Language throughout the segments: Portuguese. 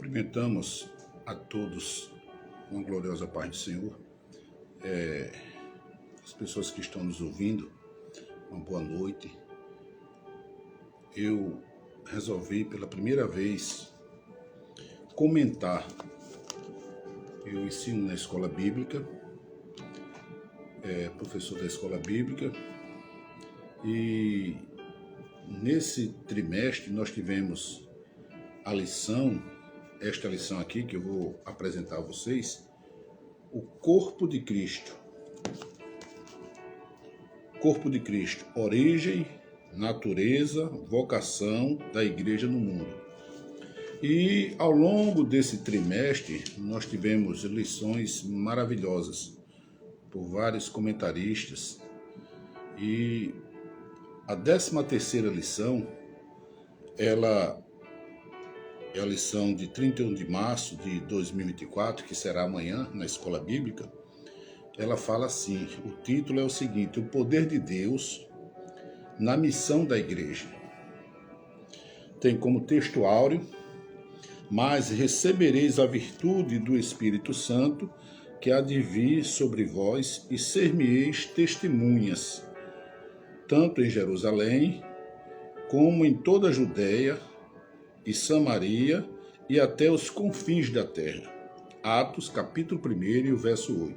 Cumprimentamos a todos com a gloriosa paz do Senhor. As pessoas que estão nos ouvindo, uma boa noite. Eu resolvi pela primeira vez comentar. Eu ensino na escola bíblica, professor da escola bíblica, e nesse trimestre nós tivemos esta lição aqui que eu vou apresentar a vocês, o corpo de Cristo. Corpo de Cristo, origem, natureza, vocação da igreja no mundo. E ao longo desse trimestre nós tivemos lições maravilhosas por vários comentaristas, e a 13ª lição, ela é a lição de 31 de março de 2024, que será amanhã na escola bíblica. Ela fala assim, o título é o seguinte: o poder de Deus na missão da igreja. Tem como texto áureo: mas recebereis a virtude do Espírito Santo, que há de vir sobre vós, e ser-me-eis testemunhas, tanto em Jerusalém, como em toda a Judéia e Samaria, e até os confins da terra. Atos, capítulo 1 e o verso 8.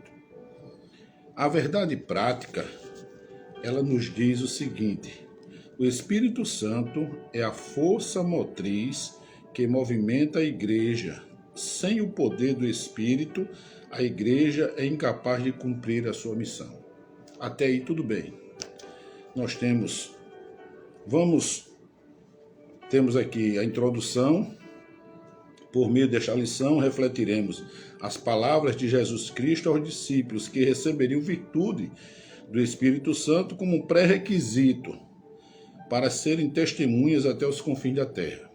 A verdade prática, ela nos diz o seguinte: o Espírito Santo é a força motriz que movimenta a igreja. Sem o poder do Espírito, a igreja é incapaz de cumprir a sua missão. Até aí tudo bem. Temos aqui a introdução. Por meio desta lição, refletiremos as palavras de Jesus Cristo aos discípulos que receberiam virtude do Espírito Santo como um pré-requisito para serem testemunhas até os confins da terra.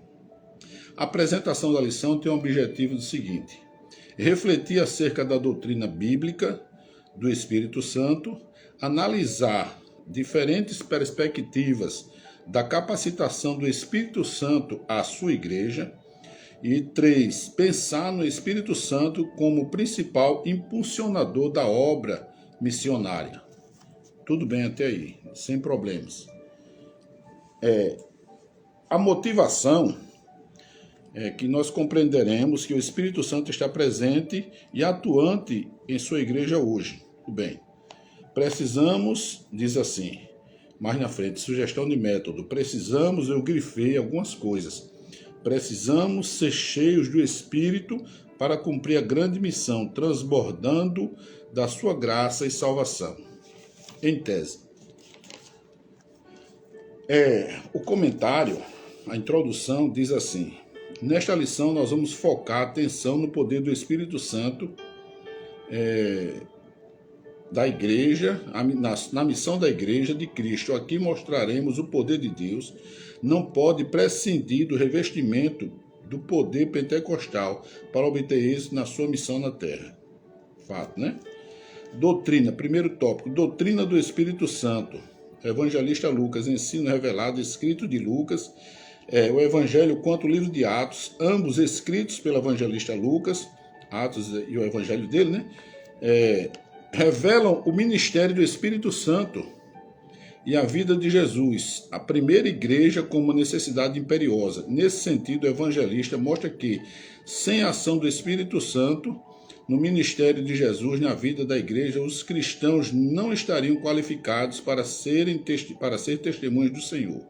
A apresentação da lição tem o objetivo do seguinte: refletir acerca da doutrina bíblica do Espírito Santo, analisar diferentes perspectivas da capacitação do Espírito Santo à sua igreja, e 3, pensar no Espírito Santo como principal impulsionador da obra missionária. Tudo bem até aí, sem problemas. A motivação é que nós compreenderemos que o Espírito Santo está presente e atuante em sua igreja hoje. Tudo bem. Precisamos, diz assim, mais na frente, sugestão de método. Eu grifei algumas coisas. Precisamos ser cheios do Espírito para cumprir a grande missão, transbordando da sua graça e salvação. Em tese. O comentário, a introdução diz assim: nesta lição nós vamos focar a atenção no poder do Espírito Santo da igreja, na missão da igreja de Cristo. Aqui mostraremos o poder de Deus. Não pode prescindir do revestimento do poder pentecostal para obter êxito na sua missão na terra. Fato, né? Doutrina, primeiro tópico, doutrina do Espírito Santo. Evangelista Lucas, ensino revelado, escrito de Lucas, o Evangelho quanto o livro de Atos, ambos escritos pelo evangelista Lucas, Atos e o Evangelho dele, né? Revelam o ministério do Espírito Santo e a vida de Jesus, a primeira igreja como uma necessidade imperiosa. Nesse sentido, o evangelista mostra que, sem a ação do Espírito Santo, no ministério de Jesus, na vida da igreja, os cristãos não estariam qualificados para ser testemunhas do Senhor.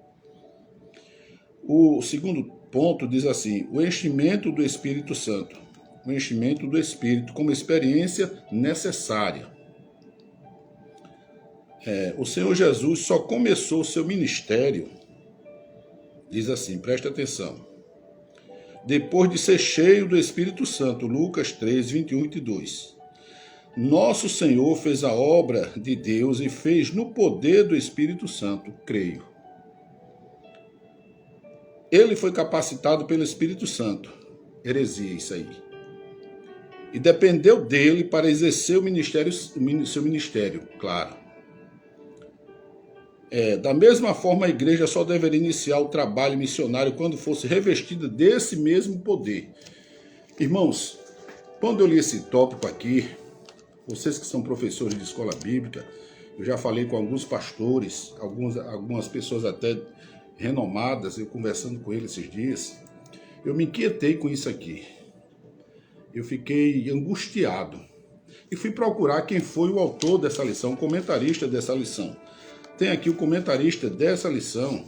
O segundo ponto diz assim: o enchimento do Espírito Santo. O enchimento do Espírito como experiência necessária. O Senhor Jesus só começou o seu ministério, diz assim, presta atenção, depois de ser cheio do Espírito Santo. Lucas 3, 21 e 22. Nosso Senhor fez a obra de Deus e fez no poder do Espírito Santo, creio. Ele foi capacitado pelo Espírito Santo. Heresia isso aí. E dependeu dele para exercer seu ministério, claro. Da mesma forma, a igreja só deveria iniciar o trabalho missionário quando fosse revestida desse mesmo poder. Irmãos, quando eu li esse tópico aqui, vocês que são professores de escola bíblica, eu já falei com alguns pastores, algumas pessoas até renomadas, eu conversando com eles esses dias, eu me inquietei com isso aqui. Eu fiquei angustiado e fui procurar quem foi o autor dessa lição, o comentarista dessa lição. Tem aqui o comentarista dessa lição,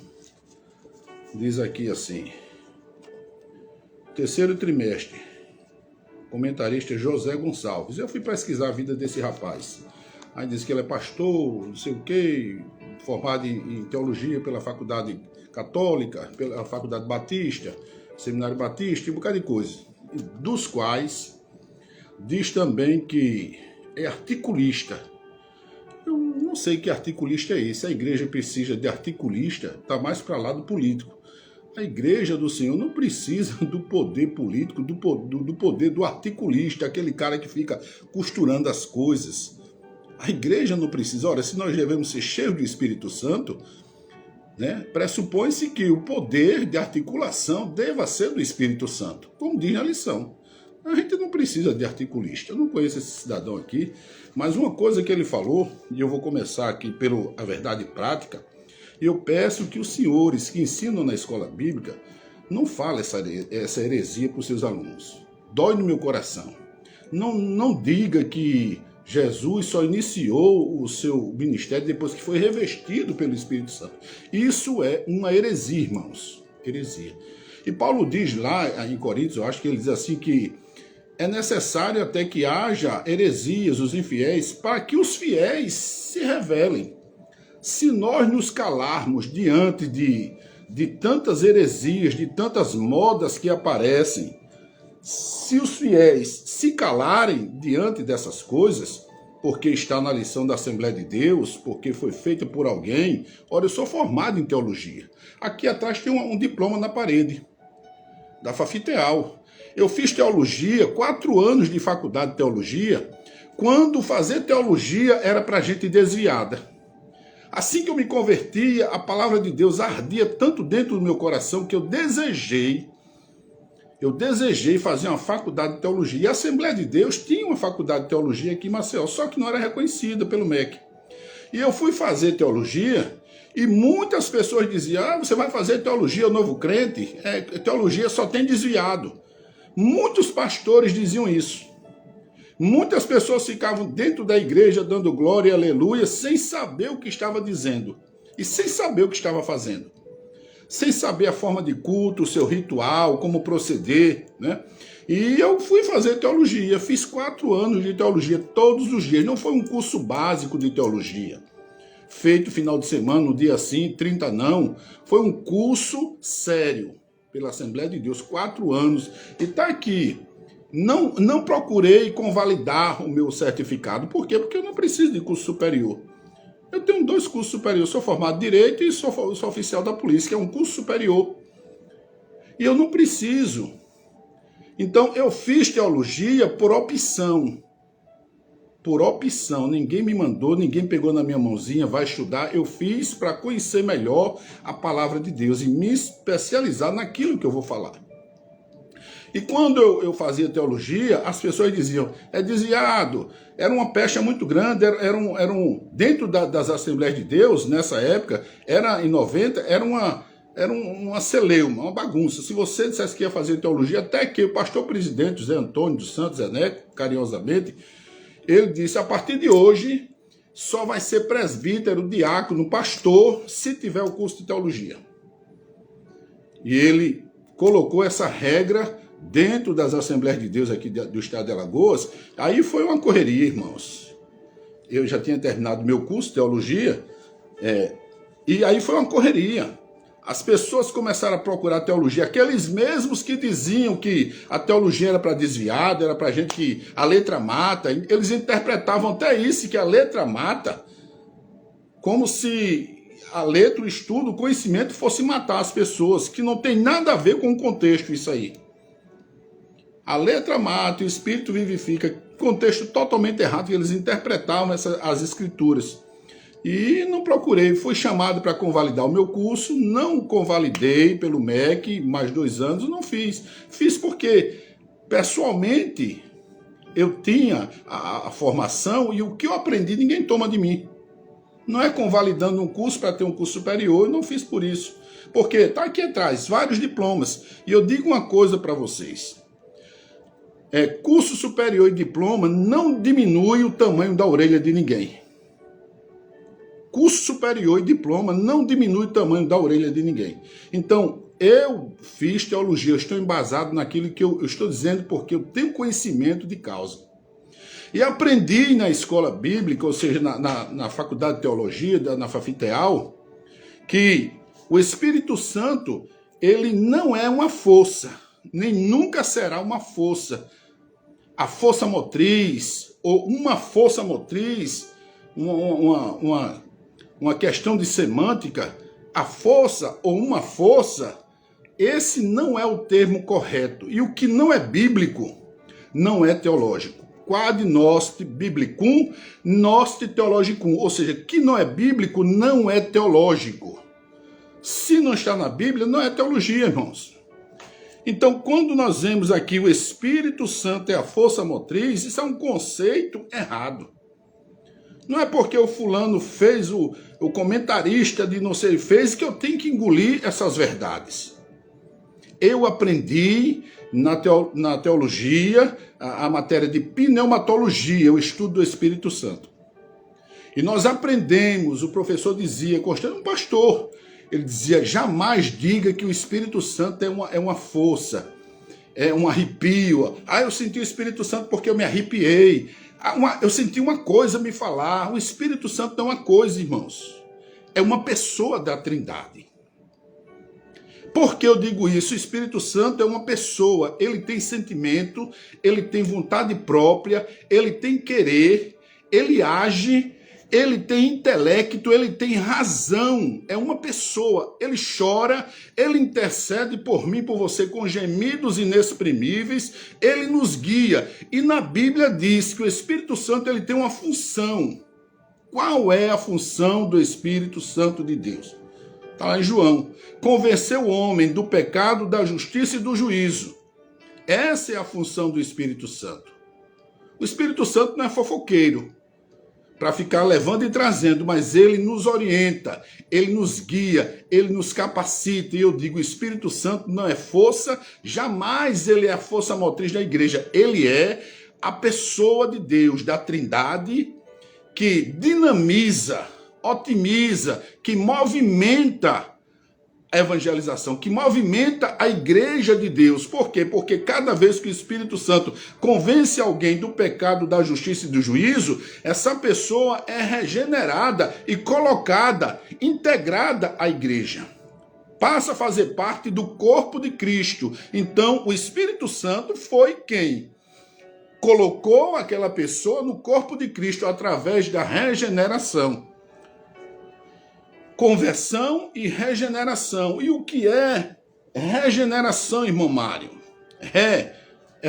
diz aqui assim, terceiro trimestre, comentarista José Gonçalves. Eu fui pesquisar a vida desse rapaz. Aí diz que ele é pastor, não sei o quê, formado em teologia pela Faculdade Católica, pela Faculdade Batista, Seminário Batista, e um bocado de coisa. Dos quais diz também que é articulista. Eu não sei que articulista é esse. A igreja precisa de articulista, está mais para lá do político. A igreja do Senhor não precisa do poder político, do poder do articulista, aquele cara que fica costurando as coisas. A igreja não precisa. Ora, se nós devemos ser cheios do Espírito Santo, né, pressupõe-se que o poder de articulação deva ser do Espírito Santo, como diz na lição. A gente não precisa de articulista. Eu não conheço esse cidadão aqui, mas uma coisa que ele falou, e eu vou começar aqui pela verdade prática, eu peço que os senhores que ensinam na escola bíblica não falem essa heresia para os seus alunos. Dói no meu coração. Não diga que Jesus só iniciou o seu ministério depois que foi revestido pelo Espírito Santo. Isso é uma heresia, irmãos. Heresia. E Paulo diz lá em Coríntios, eu acho que ele diz assim que é necessário até que haja heresias, os infiéis, para que os fiéis se revelem. Se nós nos calarmos diante de tantas heresias, de tantas modas que aparecem, se os fiéis se calarem diante dessas coisas, porque está na lição da Assembleia de Deus, porque foi feita por alguém, olha, eu sou formado em teologia. Aqui atrás tem um diploma na parede, da Fafiteal. Eu fiz teologia, 4 anos de faculdade de teologia, quando fazer teologia era para gente desviada. Assim que eu me convertia, a palavra de Deus ardia tanto dentro do meu coração que eu desejei fazer uma faculdade de teologia. E a Assembleia de Deus tinha uma faculdade de teologia aqui em Maceió, só que não era reconhecida pelo MEC. E eu fui fazer teologia e muitas pessoas diziam, você vai fazer teologia, novo crente? Teologia só tem desviado. Muitos pastores diziam isso. Muitas pessoas ficavam dentro da igreja dando glória e aleluia sem saber o que estava dizendo e sem saber o que estava fazendo. Sem saber a forma de culto, o seu ritual, como proceder, né? E eu fui fazer teologia, fiz 4 anos de teologia todos os dias. Não foi um curso básico de teologia, feito final de semana, no dia sim, 30 não. Foi um curso sério pela Assembleia de Deus, 4 anos. E está aqui. Não procurei convalidar o meu certificado. Por quê? Porque eu não preciso de curso superior. Eu tenho 2 cursos superiores. Sou formado em Direito e sou oficial da polícia, que é um curso superior. E eu não preciso. Então, eu fiz teologia por opção. Por opção. Ninguém me mandou, ninguém pegou na minha mãozinha, vai estudar. Eu fiz para conhecer melhor a palavra de Deus e me especializar naquilo que eu vou falar. E quando eu fazia teologia, as pessoas diziam, é desviado, era uma pecha muito grande, dentro das Assembleias de Deus, nessa época, em 90, era uma celeuma, uma bagunça. Se você dissesse que ia fazer teologia, até que o pastor presidente, José Antônio dos Santos Zeneco, carinhosamente, ele disse, a partir de hoje, só vai ser presbítero, diácono, pastor, se tiver o curso de teologia. E ele colocou essa regra dentro das Assembleias de Deus aqui do estado de Alagoas. Aí foi uma correria, irmãos. Eu já tinha terminado meu curso de teologia, e aí foi uma correria. As pessoas começaram a procurar teologia, aqueles mesmos que diziam que a teologia era para desviado, era para gente que a letra mata, eles interpretavam até isso, que a letra mata, como se a letra, o estudo, o conhecimento fosse matar as pessoas, que não tem nada a ver com o contexto isso aí. A letra mata e o espírito vivifica. Contexto totalmente errado que eles interpretavam as escrituras. E não procurei, fui chamado para convalidar o meu curso, não convalidei pelo MEC, mais 2 anos, não fiz. Fiz porque pessoalmente, eu tinha a formação e o que eu aprendi ninguém toma de mim. Não é convalidando um curso para ter um curso superior, eu não fiz por isso. Porque está aqui atrás vários diplomas. E eu digo uma coisa para vocês. Curso superior e diploma não diminui o tamanho da orelha de ninguém. Curso superior e diploma não diminui o tamanho da orelha de ninguém. Então, eu fiz teologia, eu estou embasado naquilo que eu estou dizendo porque eu tenho conhecimento de causa. E aprendi na escola bíblica, ou seja, na faculdade de teologia, na Fafiteal, que o Espírito Santo, ele não é uma força, nem nunca será uma força. A força motriz, ou uma força motriz, uma questão de semântica, a força ou uma força, esse não é o termo correto. E o que não é bíblico, não é teológico. Quad nost biblicum, nost theologicum. Ou seja, que não é bíblico, não é teológico. Se não está na Bíblia, não é teologia, irmãos. Então, quando nós vemos aqui o Espírito Santo é a força motriz, isso é um conceito errado. Não é porque o fulano fez, o comentarista de não sei fez, que eu tenho que engolir essas verdades. Eu aprendi na teologia a matéria de pneumatologia, o estudo do Espírito Santo. E nós aprendemos, o professor dizia, Constantino, um pastor, ele dizia, jamais diga que o Espírito Santo é uma força, é um arrepio. Eu senti o Espírito Santo porque eu me arrepiei. Eu senti uma coisa me falar. O Espírito Santo não é uma coisa, irmãos. É uma pessoa da Trindade. Por que eu digo isso? O Espírito Santo é uma pessoa. Ele tem sentimento, ele tem vontade própria, ele tem querer, ele age, ele tem intelecto, ele tem razão. É uma pessoa. Ele chora, ele intercede por mim, por você, com gemidos inexprimíveis. Ele nos guia. E na Bíblia diz que o Espírito Santo ele tem uma função. Qual é a função do Espírito Santo de Deus? Está lá em João. Convencer o homem do pecado, da justiça e do juízo. Essa é a função do Espírito Santo. O Espírito Santo não é fofoqueiro para ficar levando e trazendo, mas ele nos orienta, ele nos guia, ele nos capacita. E eu digo, o Espírito Santo não é força, jamais ele é a força motriz da igreja. Ele é a pessoa de Deus, da Trindade, que dinamiza, otimiza, que movimenta a evangelização, que movimenta a igreja de Deus. Por quê? Porque cada vez que o Espírito Santo convence alguém do pecado, da justiça e do juízo, essa pessoa é regenerada e colocada, integrada à igreja. Passa a fazer parte do corpo de Cristo. Então, o Espírito Santo foi quem colocou aquela pessoa no corpo de Cristo através da regeneração. Conversão e regeneração. E o que é regeneração, irmão Mário? É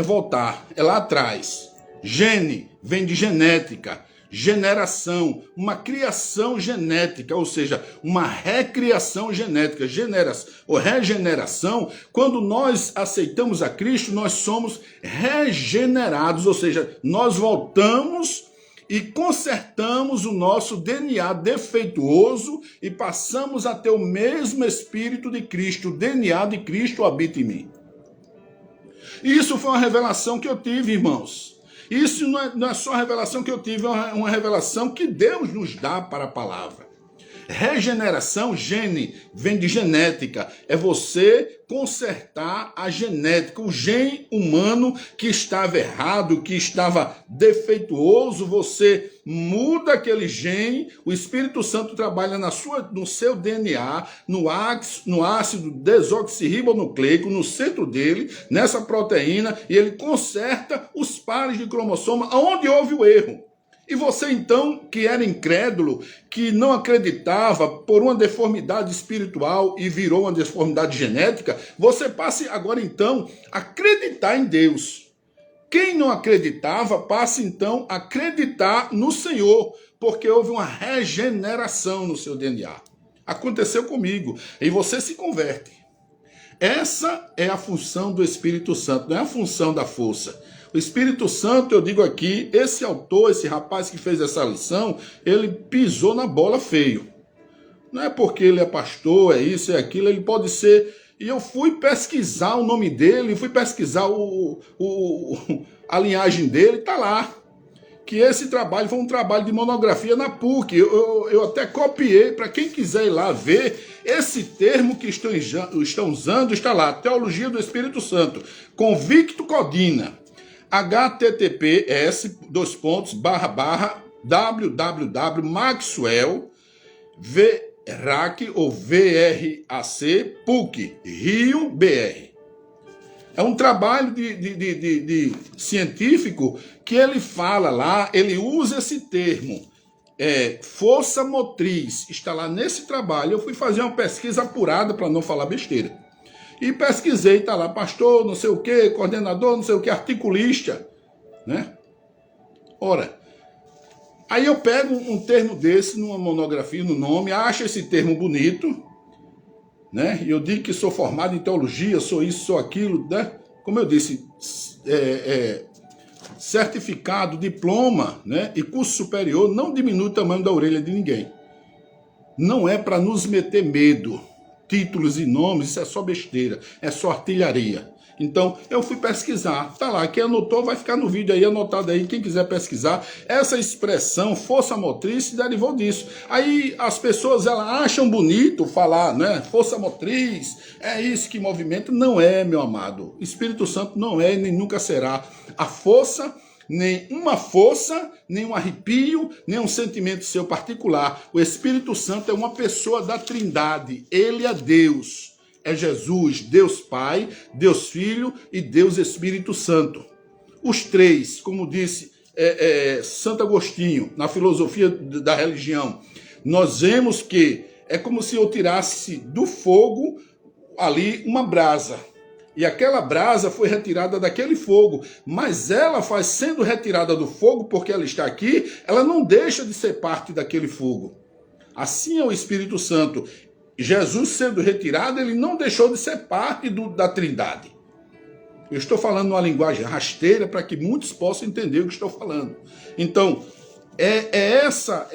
voltar, é lá atrás. Gene vem de genética, generação, uma criação genética, ou seja, uma recriação genética. Ou regeneração, quando nós aceitamos a Cristo, nós somos regenerados, ou seja, nós voltamos e consertamos o nosso DNA defeituoso e passamos a ter o mesmo Espírito de Cristo. O DNA de Cristo habita em mim. Isso foi uma revelação que eu tive, irmãos. Isso não é só a revelação que eu tive, é uma revelação que Deus nos dá para a palavra. Regeneração, gene, vem de genética. É você consertar a genética. O gene humano que estava errado, que estava defeituoso, você muda aquele gene. O Espírito Santo trabalha no seu DNA, no ácido desoxirribonucleico, no centro dele, nessa proteína, e ele conserta os pares de cromossoma onde houve o erro. E você então, que era incrédulo, que não acreditava por uma deformidade espiritual e virou uma deformidade genética, você passe agora então a acreditar em Deus. Quem não acreditava, passe então a acreditar no Senhor, porque houve uma regeneração no seu DNA. Aconteceu comigo. E você se converte. Essa é a função do Espírito Santo, não é a função da força. O Espírito Santo, eu digo aqui, esse autor, esse rapaz que fez essa lição, ele pisou na bola feio. Não é porque ele é pastor, é isso, é aquilo, ele pode ser... E eu fui pesquisar o nome dele, fui pesquisar a linhagem dele, está lá. Que esse trabalho foi um trabalho de monografia na PUC. Eu até copiei, para quem quiser ir lá ver, esse termo que estão usando está lá, Teologia do Espírito Santo, Convicto Codina, https://www.maxwell.VRAC ou VRAC PUC, Rio BR. É um trabalho de científico que ele fala lá, ele usa esse termo, força motriz, está lá nesse trabalho. Eu fui fazer uma pesquisa apurada para não falar besteira. E pesquisei, está lá, pastor, não sei o quê, coordenador, não sei o quê, articulista, né? Ora, aí eu pego um termo desse numa monografia, no nome, acho esse termo bonito, né? E eu digo que sou formado em teologia, sou isso, sou aquilo, né? Como eu disse, certificado, diploma, né? E curso superior não diminui o tamanho da orelha de ninguém. Não é para nos meter medo. Títulos e nomes, isso é só besteira, é só artilharia. Então, eu fui pesquisar, tá lá, quem anotou vai ficar no vídeo aí, anotado aí, quem quiser pesquisar. Essa expressão, força motriz, se derivou disso. Aí as pessoas, elas acham bonito falar, né, força motriz, é isso que movimenta. Não é, meu amado. Espírito Santo não é e nem nunca será a força, nem um arrepio, nem um sentimento seu particular. O Espírito Santo é uma pessoa da Trindade, ele é Deus. É Jesus, Deus Pai, Deus Filho e Deus Espírito Santo. Os três, como disse Santo Agostinho, na filosofia da religião, nós vemos que é como se eu tirasse do fogo ali uma brasa. E aquela brasa foi retirada daquele fogo, mas ela faz sendo retirada do fogo, porque ela está aqui, ela não deixa de ser parte daquele fogo. Assim é o Espírito Santo. Jesus sendo retirado, ele não deixou de ser parte da Trindade. Eu estou falando numa linguagem rasteira para que muitos possam entender o que estou falando. Então, essa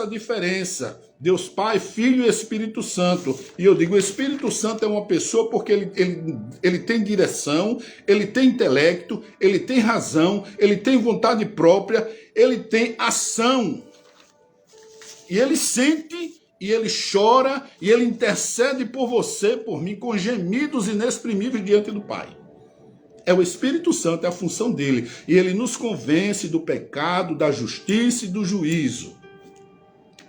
a diferença. Deus Pai, Filho e Espírito Santo. E eu digo, o Espírito Santo é uma pessoa porque ele tem direção, ele tem intelecto, ele tem razão, ele tem vontade própria, ele tem ação. E ele sente, e ele chora, e ele intercede por você, por mim, com gemidos inexprimíveis diante do Pai. É o Espírito Santo, é a função dele. E ele nos convence do pecado, da justiça e do juízo.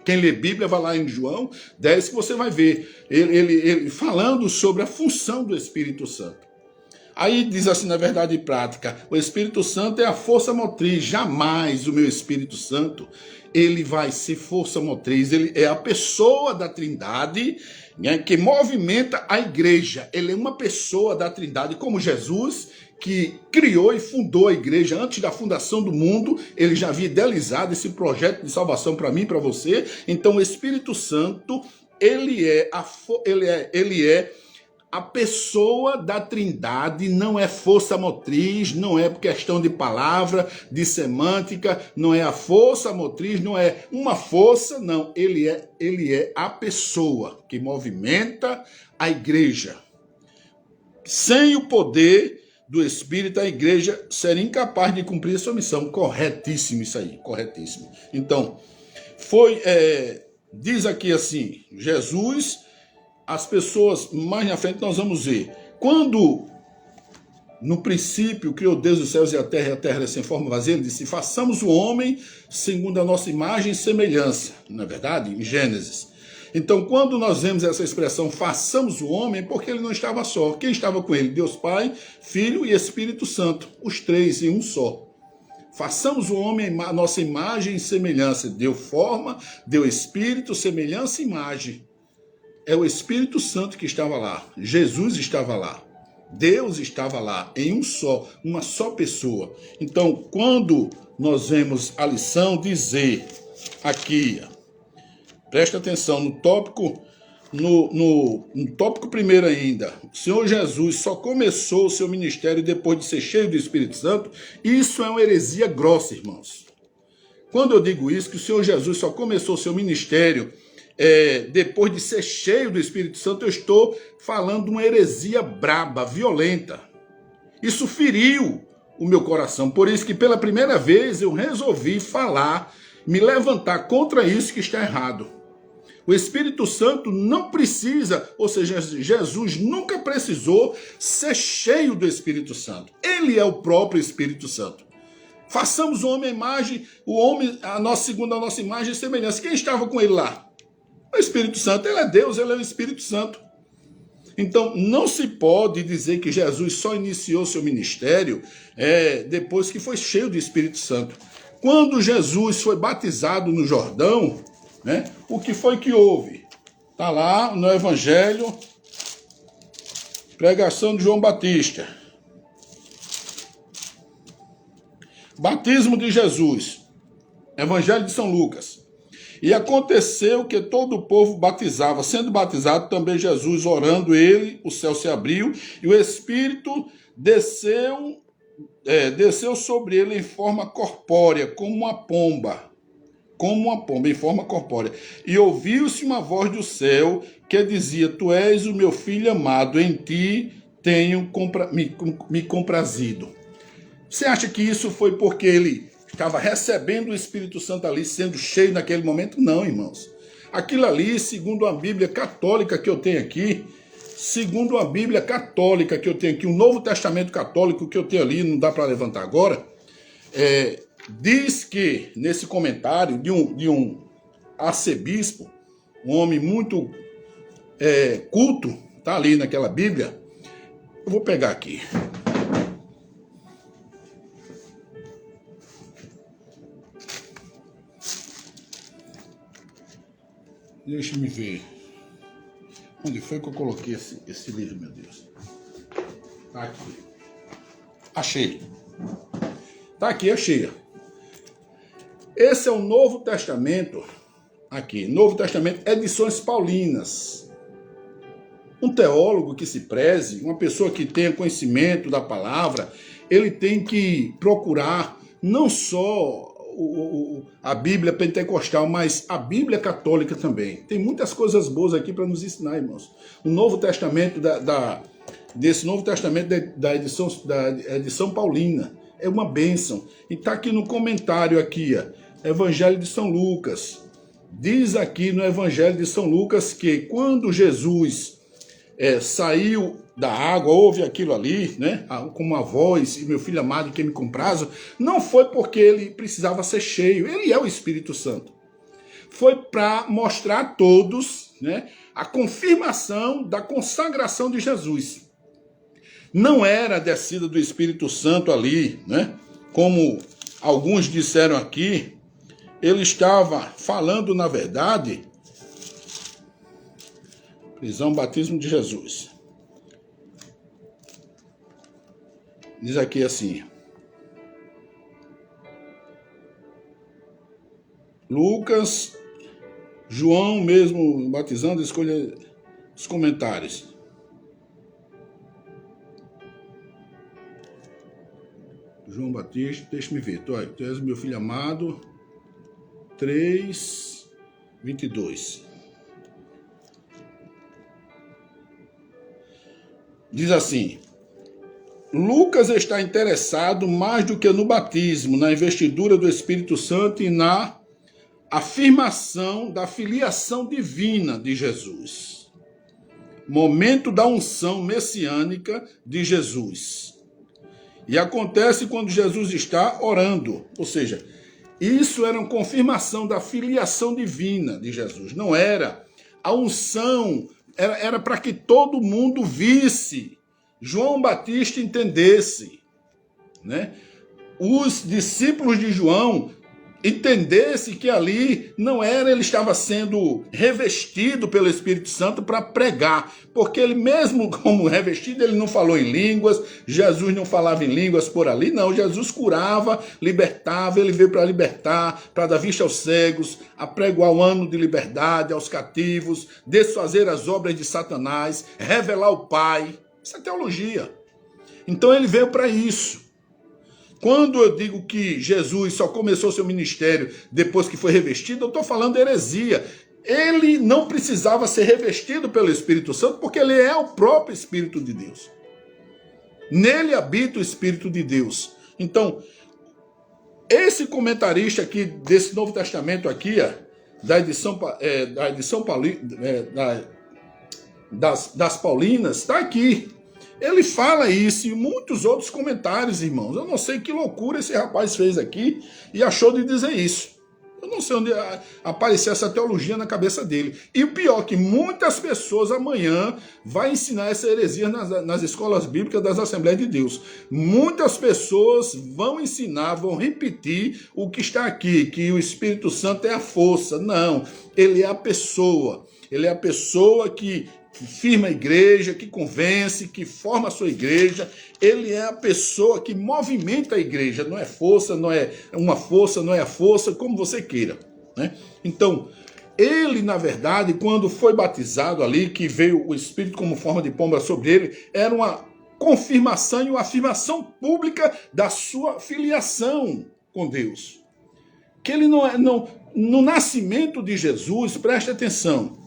Quem lê Bíblia, vai lá em João 10, que você vai ver ele falando sobre a função do Espírito Santo. Aí diz assim, na verdade prática, o Espírito Santo é a força motriz. Jamais o meu Espírito Santo, ele vai ser força motriz. Ele é a pessoa da Trindade, né, que movimenta a igreja. Ele é uma pessoa da Trindade, como Jesus, que criou e fundou a igreja antes da fundação do mundo. Ele já havia idealizado esse projeto de salvação para mim e para você. Então o Espírito Santo, ele é a pessoa da Trindade, não é força motriz, não é questão de palavra, de semântica, não é a força motriz, não é uma força, não. Ele é a pessoa que movimenta a igreja. Sem o poder do Espírito, a igreja seria incapaz de cumprir a sua missão. Corretíssimo isso aí, corretíssimo. Então, diz aqui assim, Jesus, as pessoas, mais na frente nós vamos ver, quando no princípio criou Deus os céus e a terra era sem forma vazia, ele disse, façamos o homem segundo a nossa imagem e semelhança, não é verdade? Em Gênesis. Então, quando nós vemos essa expressão, façamos o homem, é porque ele não estava só. Quem estava com ele? Deus Pai, Filho e Espírito Santo, os três em um só. Façamos o homem a nossa imagem e semelhança. Deu forma, deu espírito, semelhança e imagem. É o Espírito Santo que estava lá. Jesus estava lá. Deus estava lá, em uma só pessoa. Então, quando nós vemos a lição dizer aqui, presta atenção no tópico no tópico primeiro ainda, o Senhor Jesus só começou o seu ministério depois de ser cheio do Espírito Santo, isso é uma heresia grossa, irmãos. Quando eu digo isso, que o Senhor Jesus só começou o seu ministério depois de ser cheio do Espírito Santo, eu estou falando de uma heresia braba, violenta. Isso feriu o meu coração. Por isso que pela primeira vez eu resolvi falar, me levantar contra isso que está errado. O Espírito Santo não precisa, ou seja, Jesus nunca precisou ser cheio do Espírito Santo. Ele é o próprio Espírito Santo. Façamos o homem à imagem, segundo a nossa imagem e semelhança. Quem estava com ele lá? O Espírito Santo. Ele é Deus, ele é o Espírito Santo. Então, não se pode dizer que Jesus só iniciou seu ministério depois que foi cheio do Espírito Santo. Quando Jesus foi batizado no Jordão, né, o que foi que houve? Está lá no Evangelho, pregação de João Batista. Batismo de Jesus, Evangelho de São Lucas. E aconteceu que todo o povo batizava, sendo batizado também Jesus, orando ele, o céu se abriu, e o Espírito desceu sobre ele em forma corpórea, como uma pomba, em forma corpórea. E ouviu-se uma voz do céu que dizia: Tu és o meu filho amado, em ti tenho me comprazido. Você acha que isso foi porque ele estava recebendo o Espírito Santo ali, sendo cheio naquele momento? Não, irmãos. Aquilo ali, segundo a Bíblia católica que eu tenho aqui, o Novo Testamento católico que eu tenho ali, não dá para levantar agora, diz que, nesse comentário de um arcebispo, um homem muito culto, está ali naquela Bíblia, eu vou pegar aqui. Deixa-me ver. Onde foi que eu coloquei esse livro, meu Deus? Tá aqui. Achei. Tá aqui, achei. Esse é o Novo Testamento. Aqui, Novo Testamento, edições paulinas. Um teólogo que se preze, uma pessoa que tenha conhecimento da palavra, ele tem que procurar não só a Bíblia pentecostal, mas a Bíblia católica também. Tem muitas coisas boas aqui para nos ensinar, irmãos. O Novo Testamento, desse Novo Testamento da edição paulina, é uma bênção. E está aqui no comentário, aqui, Evangelho de São Lucas. Diz aqui no Evangelho de São Lucas que quando Jesus saiu da água, houve aquilo ali, né, com uma voz: e meu filho amado, que me comprazo, não foi porque ele precisava ser cheio, ele é o Espírito Santo. Foi para mostrar a todos, né, a confirmação da consagração de Jesus. Não era a descida do Espírito Santo ali, né, como alguns disseram aqui. Ele estava falando, na verdade, batismo de Jesus. Diz aqui assim: Lucas, João mesmo batizando, escolha os comentários. João Batista, deixa-me ver. Tu és meu filho amado. 3:22. Diz assim: Lucas está interessado mais do que no batismo, na investidura do Espírito Santo e na afirmação da filiação divina de Jesus. Momento da unção messiânica de Jesus. E acontece quando Jesus está orando, ou seja, isso era uma confirmação da filiação divina de Jesus. Não era a unção, era para que todo mundo visse, João Batista entendesse, né? Os discípulos de João entendesse que ali não era, ele estava sendo revestido pelo Espírito Santo para pregar, porque ele mesmo como revestido, ele não falou em línguas, Jesus não falava em línguas por ali, não, Jesus curava, libertava, ele veio para libertar, para dar vista aos cegos, apregoar o ano de liberdade aos cativos, desfazer as obras de Satanás, revelar o Pai. Isso é teologia. Então ele veio para isso. Quando eu digo que Jesus só começou seu ministério depois que foi revestido, eu estou falando heresia. Ele não precisava ser revestido pelo Espírito Santo, porque ele é o próprio Espírito de Deus. Nele habita o Espírito de Deus. Então, esse comentarista aqui desse Novo Testamento aqui, das Paulinas, está aqui. Ele fala isso e muitos outros comentários, irmãos. Eu não sei que loucura esse rapaz fez aqui e achou de dizer isso. Eu não sei onde apareceu essa teologia na cabeça dele. E o pior, que muitas pessoas amanhã vão ensinar essa heresia nas escolas bíblicas das Assembleias de Deus. Muitas pessoas vão ensinar, vão repetir o que está aqui, que o Espírito Santo é a força. Não, ele é a pessoa. Ele é a pessoa que firma a igreja, que convence, que forma a sua igreja. Ele é a pessoa que movimenta a igreja. Não é força, não é uma força, não é a força, como você queira, né? Então, ele, na verdade, quando foi batizado ali, que veio o Espírito como forma de pomba sobre ele, era uma confirmação e uma afirmação pública da sua filiação com Deus. Que ele no nascimento de Jesus, preste atenção,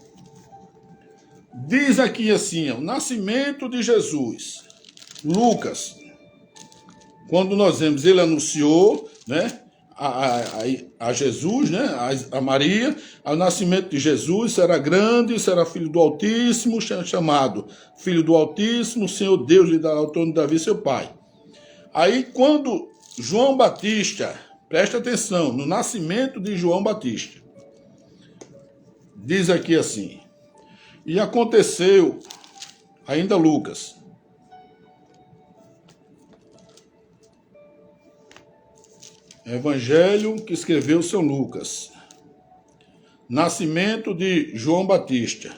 diz aqui assim, o nascimento de Jesus, Lucas, quando nós vemos, ele anunciou, né, a Jesus, né, a Maria, o nascimento de Jesus será grande, será filho do Altíssimo, chamado filho do Altíssimo, o Senhor Deus lhe dará o trono de Davi, seu pai. Aí quando João Batista, presta atenção, no nascimento de João Batista, diz aqui assim, e aconteceu, ainda Lucas, Evangelho que escreveu São Lucas, nascimento de João Batista.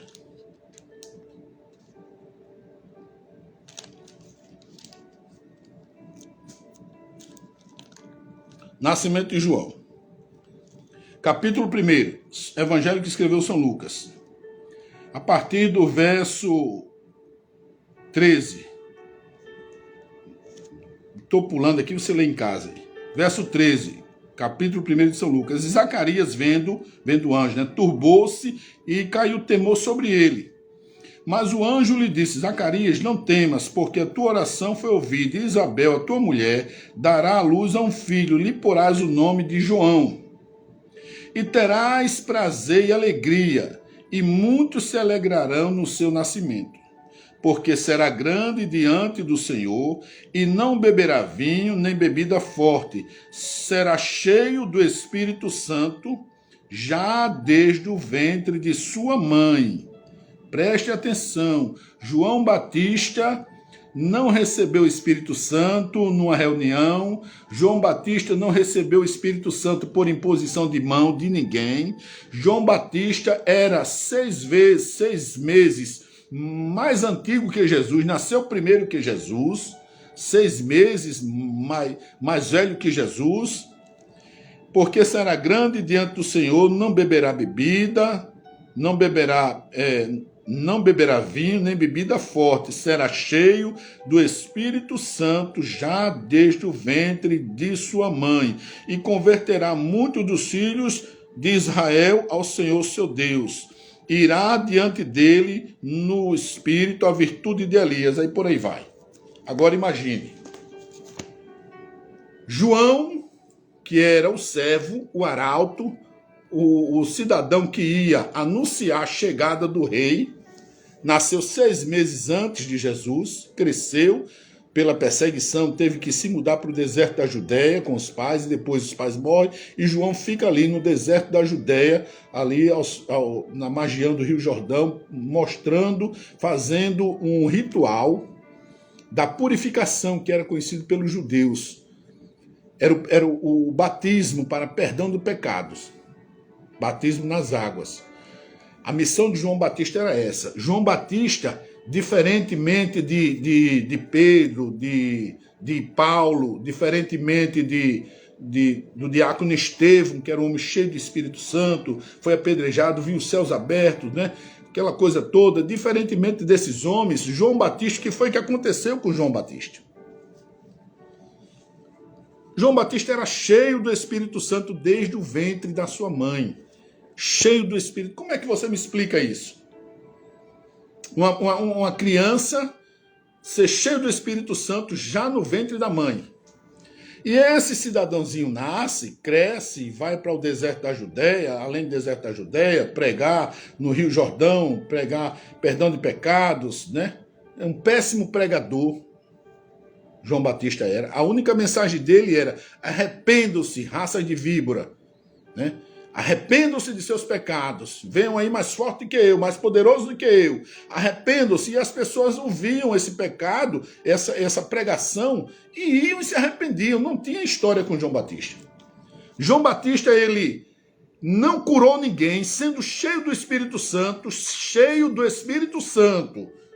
Nascimento de João. Capítulo 1, Evangelho que escreveu São Lucas. A partir do verso 13. Estou pulando aqui, você lê em casa. Verso 13, capítulo 1 de São Lucas. E Zacarias, vendo o anjo, né, turbou-se e caiu temor sobre ele. Mas o anjo lhe disse, Zacarias, não temas, porque a tua oração foi ouvida. E Isabel, a tua mulher, dará à luz a um filho, lhe porás o nome de João. E terás prazer e alegria, e muitos se alegrarão no seu nascimento. Porque será grande diante do Senhor, e não beberá vinho, nem bebida forte. Será cheio do Espírito Santo, já desde o ventre de sua mãe. Preste atenção, João Batista não recebeu o Espírito Santo numa reunião. João Batista não recebeu o Espírito Santo por imposição de mão de ninguém. João Batista era 6 meses mais antigo que Jesus, nasceu primeiro que Jesus, 6 meses mais velho que Jesus, porque será grande diante do Senhor, não beberá bebida, não beberá vinho, nem bebida forte, será cheio do Espírito Santo já desde o ventre de sua mãe, e converterá muitos dos filhos de Israel ao Senhor seu Deus. Irá diante dele no Espírito a virtude de Elias, aí por aí vai. Agora imagine, João, que era o servo, o arauto, o cidadão que ia anunciar a chegada do rei, nasceu 6 meses antes de Jesus, cresceu pela perseguição, teve que se mudar para o deserto da Judéia com os pais, e depois os pais morrem, e João fica ali no deserto da Judéia, ali na margem do Rio Jordão, mostrando, fazendo um ritual da purificação que era conhecido pelos judeus. Era o batismo para perdão de pecados. Batismo nas águas. A missão de João Batista era essa. João Batista, diferentemente de Pedro, de Paulo, diferentemente do diácono Estevão, que era um homem cheio de Espírito Santo, foi apedrejado, viu os céus abertos, né? Aquela coisa toda. Diferentemente desses homens, João Batista, que foi que aconteceu com João Batista? João Batista era cheio do Espírito Santo desde o ventre da sua mãe. Cheio do Espírito. Como é que você me explica isso? Uma criança ser cheio do Espírito Santo já no ventre da mãe. E esse cidadãozinho nasce, cresce, vai para o deserto da Judéia, além do deserto da Judéia, pregar no Rio Jordão, pregar perdão de pecados, né? É um péssimo pregador. João Batista era. A única mensagem dele era: arrependam-se, raça de víbora, né? Arrependam-se de seus pecados. Venham aí mais forte que eu, mais poderoso do que eu. Arrependam-se. E as pessoas ouviam esse pecado, essa pregação, e iam e se arrependiam. Não tinha história com João Batista. João Batista, ele não curou ninguém, sendo cheio do Espírito Santo,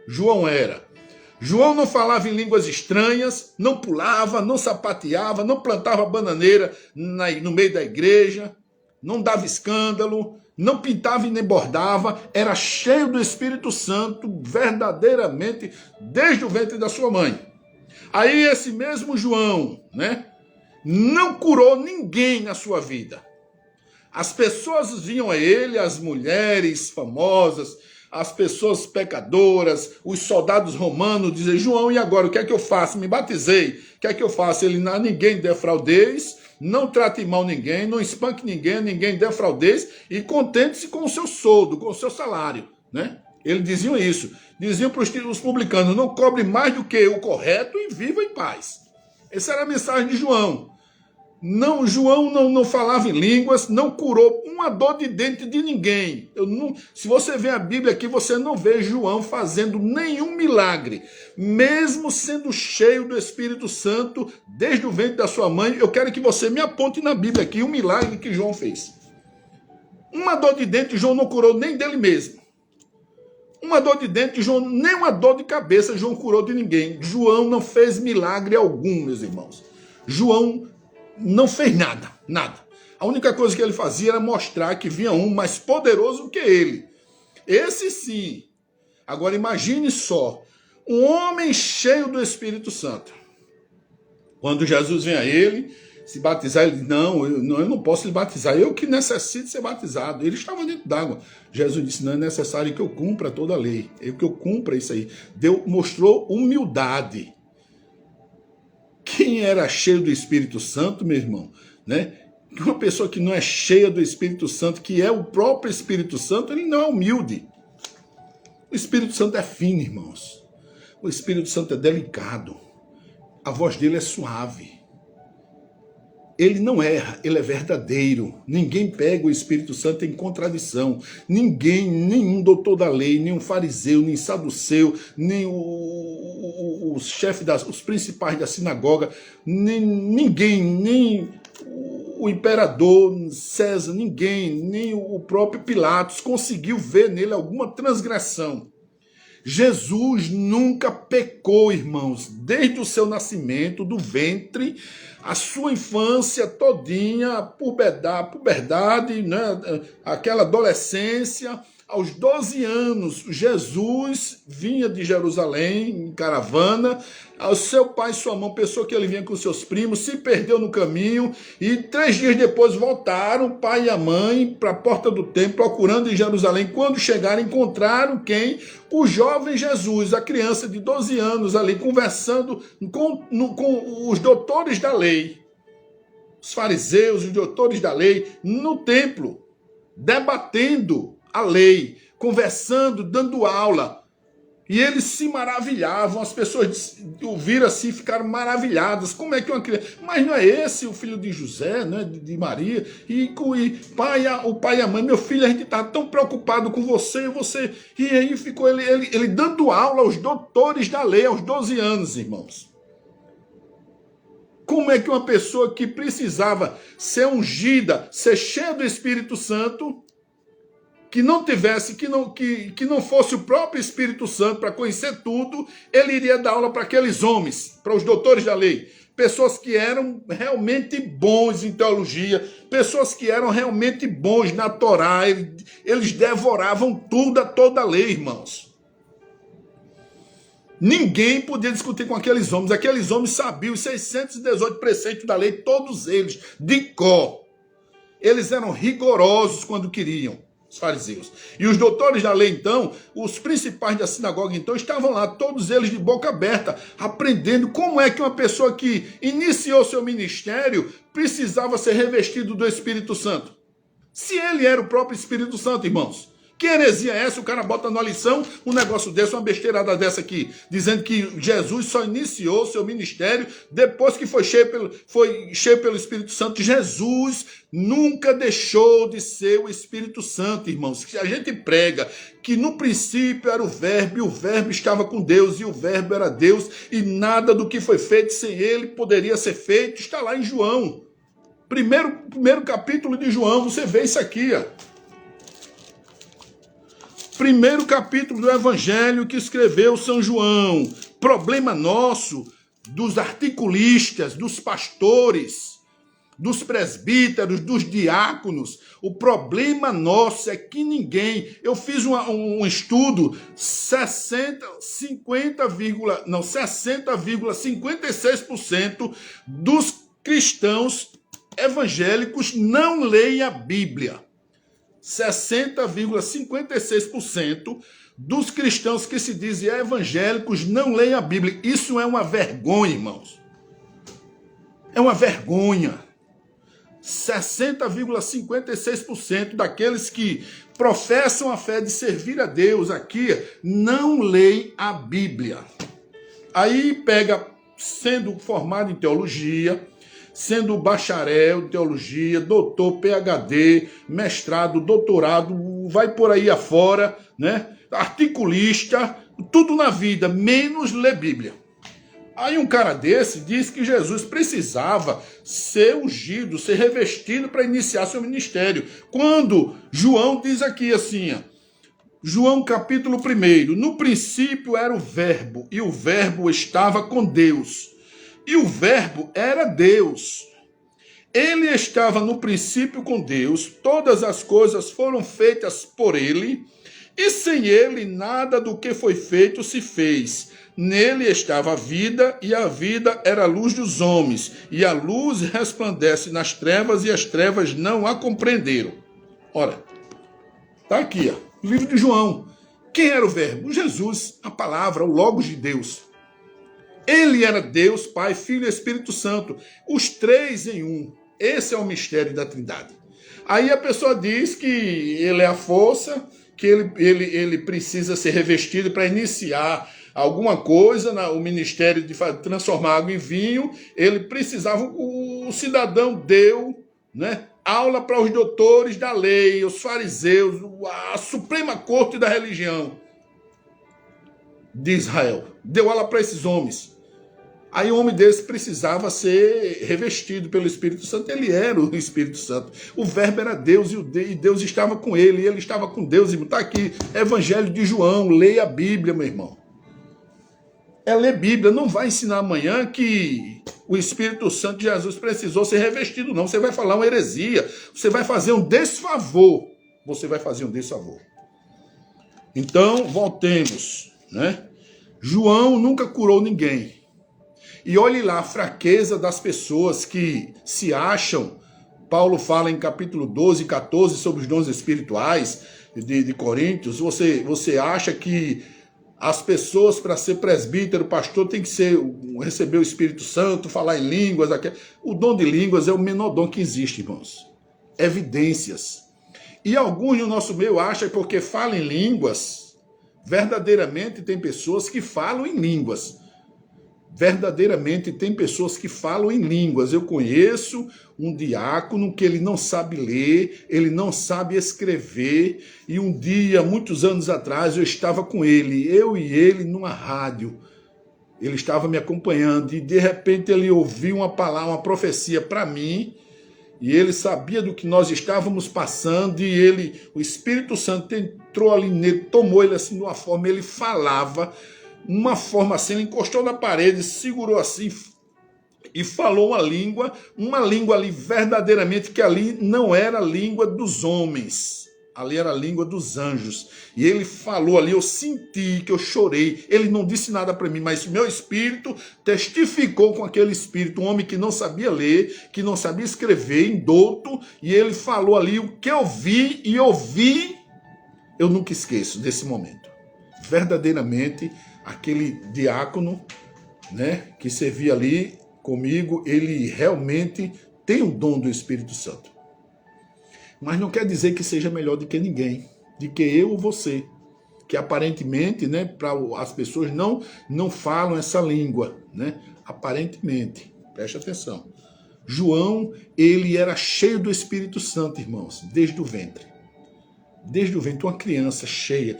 João era. João não falava em línguas estranhas, não pulava, não sapateava, não plantava bananeira no meio da igreja, não dava escândalo, não pintava e nem bordava, era cheio do Espírito Santo verdadeiramente desde o ventre da sua mãe. Aí esse mesmo João, né, não curou ninguém na sua vida. As pessoas vinham a ele, as mulheres famosas, as pessoas pecadoras, os soldados romanos, dizer: João, e agora, o que é que eu faço? Me batizei, o que é que eu faço? Ele: não, ninguém defraudeis, não trate mal ninguém, não espanque ninguém defraudeis, e contente-se com o seu soldo, com o seu salário, né? Eles diziam isso, diziam para os publicanos: não cobre mais do que o correto e viva em paz. Essa era a mensagem de João. Não, João não falava em línguas, não curou uma dor de dente de ninguém. Se você vê a Bíblia aqui, você não vê João fazendo nenhum milagre. Mesmo sendo cheio do Espírito Santo, desde o ventre da sua mãe, eu quero que você me aponte na Bíblia aqui um milagre que João fez. Uma dor de dente, João não curou nem dele mesmo. Uma dor de dente, João, nem uma dor de cabeça, João curou de ninguém. João não fez milagre algum, meus irmãos. João não fez nada. A única coisa que ele fazia era mostrar que vinha um mais poderoso que ele. Esse sim. Agora imagine só, um homem cheio do Espírito Santo. Quando Jesus vem a ele se batizar, ele diz: não, eu não posso lhe batizar, eu que necessito ser batizado. Ele estava dentro d'água. Jesus disse: não é necessário que eu cumpra toda a lei, que eu cumpra isso aí. Deus mostrou humildade. Quem era cheio do Espírito Santo, meu irmão, né? Uma pessoa que não é cheia do Espírito Santo, que é o próprio Espírito Santo, ele não é humilde. O Espírito Santo é fino, irmãos. O Espírito Santo é delicado. A voz dele é suave. Ele não erra, ele é verdadeiro. Ninguém pega o Espírito Santo em contradição. Ninguém, nenhum doutor da lei, nem um fariseu, nem saduceu, nem os chefes, os principais da sinagoga, ninguém, nem o imperador César, ninguém, nem o próprio Pilatos conseguiu ver nele alguma transgressão. Jesus nunca pecou, irmãos, desde o seu nascimento, do ventre, a sua infância todinha, a puberdade, né? Aquela adolescência. Aos 12 anos, Jesus vinha de Jerusalém em caravana. O seu pai e sua mãe pensou que ele vinha com seus primos, se perdeu no caminho e 3 dias depois voltaram, o pai e a mãe, para a porta do templo, procurando em Jerusalém. Quando chegaram, encontraram quem? O jovem Jesus, a criança de 12 anos ali, conversando com os doutores da lei, os fariseus, os doutores da lei, no templo, debatendo a lei, conversando, dando aula. E eles se maravilhavam, as pessoas ouviram assim, ficaram maravilhadas. Como é que uma criança... Mas não é esse o filho de José, né, de Maria? O pai e a mãe: meu filho, a gente estava tão preocupado com você. E aí ficou ele dando aula aos doutores da lei, aos 12 anos, irmãos. como é que uma pessoa que precisava ser ungida, ser cheia do Espírito Santo, que não tivesse, que não fosse o próprio Espírito Santo para conhecer tudo, ele iria dar aula para aqueles homens, para os doutores da lei, pessoas que eram realmente bons em teologia, pessoas que eram realmente bons na Torá, eles devoravam tudo, toda a lei, irmãos. Ninguém podia discutir com aqueles homens sabiam os 618 preceitos da lei, todos eles, de cor. Eles eram rigorosos quando queriam, os fariseus. E os doutores da lei, então, os principais da sinagoga, então, estavam lá, todos eles de boca aberta, aprendendo como é que uma pessoa que iniciou seu ministério precisava ser revestido do Espírito Santo. Se ele era o próprio Espírito Santo, irmãos. Que heresia é essa? O cara bota na lição um negócio desse, uma besteirada dessa aqui, dizendo que Jesus só iniciou seu ministério depois que foi cheio pelo Espírito Santo. Jesus nunca deixou de ser o Espírito Santo, irmãos. A gente prega que no princípio era o Verbo, e o Verbo estava com Deus, e o Verbo era Deus, e nada do que foi feito sem ele poderia ser feito. Está lá em João. Primeiro capítulo de João, você vê isso aqui, ó. Primeiro capítulo do Evangelho que escreveu São João. Problema nosso, dos articulistas, dos pastores, dos presbíteros, dos diáconos. O problema nosso é que ninguém... Eu fiz um estudo, 60,56% dos cristãos evangélicos não leem a Bíblia. 60,56% dos cristãos que se dizem evangélicos não leem a Bíblia. Isso é uma vergonha, irmãos. É uma vergonha. 60,56% daqueles que professam a fé de servir a Deus aqui não leem a Bíblia. Aí pega, sendo formado em teologia, sendo bacharel de teologia, doutor, PhD, mestrado, doutorado, vai por aí afora, né? Articulista, tudo na vida, menos ler Bíblia. Aí um cara desse diz que Jesus precisava ser ungido, ser revestido para iniciar seu ministério. Quando João diz aqui assim, ó, João capítulo 1, no princípio era o Verbo, e o Verbo estava com Deus. E o Verbo era Deus. Ele estava no princípio com Deus, todas as coisas foram feitas por ele, e sem ele nada do que foi feito se fez. Nele estava a vida, e a vida era a luz dos homens, e a luz resplandece nas trevas, e as trevas não a compreenderam. Ora, está aqui, ó, o livro de João. Quem era o Verbo? Jesus, a palavra, o Logos de Deus. Ele era Deus, Pai, Filho e Espírito Santo. Os três em um. Esse é o mistério da Trindade. Aí a pessoa diz que ele é a força, que ele precisa ser revestido para iniciar alguma coisa, o ministério de transformar água em vinho. Ele precisava, o cidadão deu, né, aula para os doutores da lei, os fariseus, a suprema corte da religião de Israel. Deu aula para esses homens. Aí o homem desse precisava ser revestido pelo Espírito Santo. Ele era o Espírito Santo. O Verbo era Deus e Deus estava com ele. E ele estava com Deus. Está aqui, Evangelho de João. Leia a Bíblia, meu irmão. É ler Bíblia. Não vai ensinar amanhã que o Espírito Santo de Jesus precisou ser revestido, não. Você vai falar uma heresia. Você vai fazer um desfavor. Você vai fazer um desfavor. Então, voltemos, né? João nunca curou ninguém. E olhe lá a fraqueza das pessoas que se acham. Paulo fala em capítulo 12 e 14 sobre os dons espirituais de Coríntios. Você acha que as pessoas, para ser presbítero, pastor, tem que receber o Espírito Santo, falar em línguas. O dom de línguas é o menor dom que existe, irmãos. Evidências. E alguns no nosso meio acham que porque falam em línguas, verdadeiramente tem pessoas que falam em línguas. Verdadeiramente tem pessoas que falam em línguas. Eu conheço um diácono que ele não sabe ler, ele não sabe escrever, e um dia, muitos anos atrás, eu estava com ele, eu e ele numa rádio. ele estava me acompanhando e de repente ele ouviu uma palavra, uma profecia para mim, e ele sabia do que nós estávamos passando, e o Espírito Santo entrou ali nele, tomou ele assim de uma forma, ele falava, uma forma assim, ele encostou na parede, segurou assim e falou uma língua ali verdadeiramente, que ali não era a língua dos homens, ali era a língua dos anjos. E ele falou ali, eu senti que eu chorei. Ele não disse nada para mim, mas meu espírito testificou com aquele espírito, um homem que não sabia ler, que não sabia escrever, indouto, e ele falou ali o que eu vi e ouvi. Eu nunca esqueço desse momento. Verdadeiramente, aquele diácono, né, que servia ali comigo, ele realmente tem o dom do Espírito Santo. Mas não quer dizer que seja melhor do que ninguém, de que eu ou você, que aparentemente, né, para as pessoas não falam essa língua, né? Aparentemente, preste atenção. João, ele era cheio do Espírito Santo, irmãos, desde o ventre. Desde o ventre, uma criança cheia.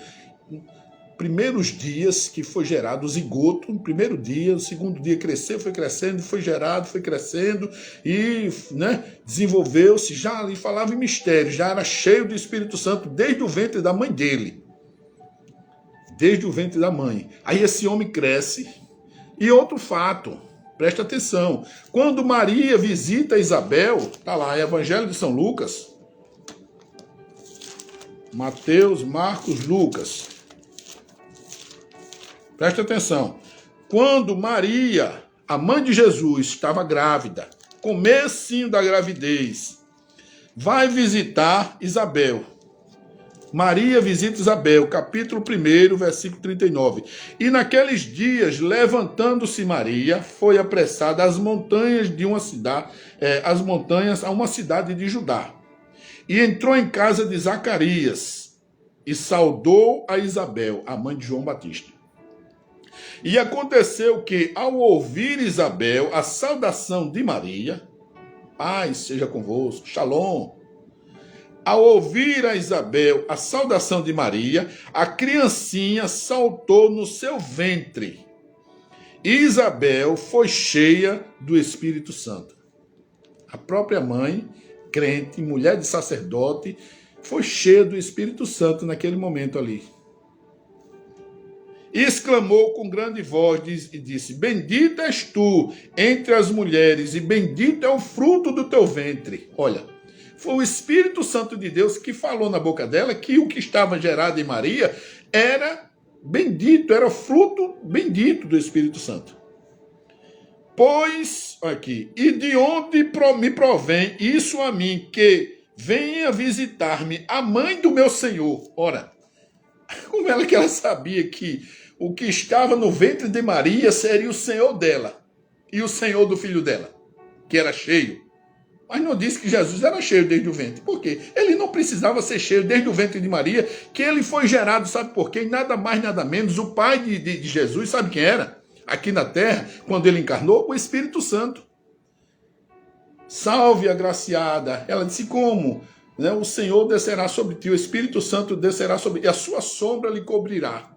Primeiros dias que foi gerado o zigoto, no primeiro dia, o segundo dia cresceu, foi crescendo, foi gerado, foi crescendo e, né, desenvolveu-se, já ali falava em mistério, já era cheio do Espírito Santo desde o ventre da mãe dele. Desde o ventre da mãe. Aí esse homem cresce. E outro fato, presta atenção, quando Maria visita Isabel, está lá, Evangelho de São Lucas, Mateus, Marcos, Lucas. Presta atenção. Quando Maria, a mãe de Jesus, estava grávida, comecinho da gravidez, vai visitar Isabel. Maria visita Isabel, capítulo 1, versículo 39. E naqueles dias, levantando-se Maria, foi apressada às montanhas de uma cidade, a uma cidade de Judá. E entrou em casa de Zacarias e saudou a Isabel, a mãe de João Batista. E aconteceu que, ao ouvir Isabel a saudação de Maria, paz seja convosco, shalom. Ao ouvir a Isabel a saudação de Maria, a criancinha saltou no seu ventre. E Isabel foi cheia do Espírito Santo. A própria mãe, crente, mulher de sacerdote, foi cheia do Espírito Santo naquele momento ali. E exclamou com grande voz e disse: bendita és tu entre as mulheres, e bendito é o fruto do teu ventre. Olha, foi o Espírito Santo de Deus que falou na boca dela que o que estava gerado em Maria era bendito, era fruto bendito do Espírito Santo. Pois, aqui, e de onde me provém isso a mim, que venha visitar-me a mãe do meu Senhor? Ora, como ela que ela sabia que o que estava no ventre de Maria seria o Senhor dela e o Senhor do filho dela, que era cheio. Mas não disse que Jesus era cheio desde o ventre. Por quê? Ele não precisava ser cheio desde o ventre de Maria, que ele foi gerado, sabe por quê? E nada mais, nada menos, o pai de Jesus, sabe quem era? Aqui na terra, quando ele encarnou, o Espírito Santo. Salve, agraciada. Ela disse, como? Né? O Senhor descerá sobre ti, o Espírito Santo descerá sobre ti, e a sua sombra lhe cobrirá.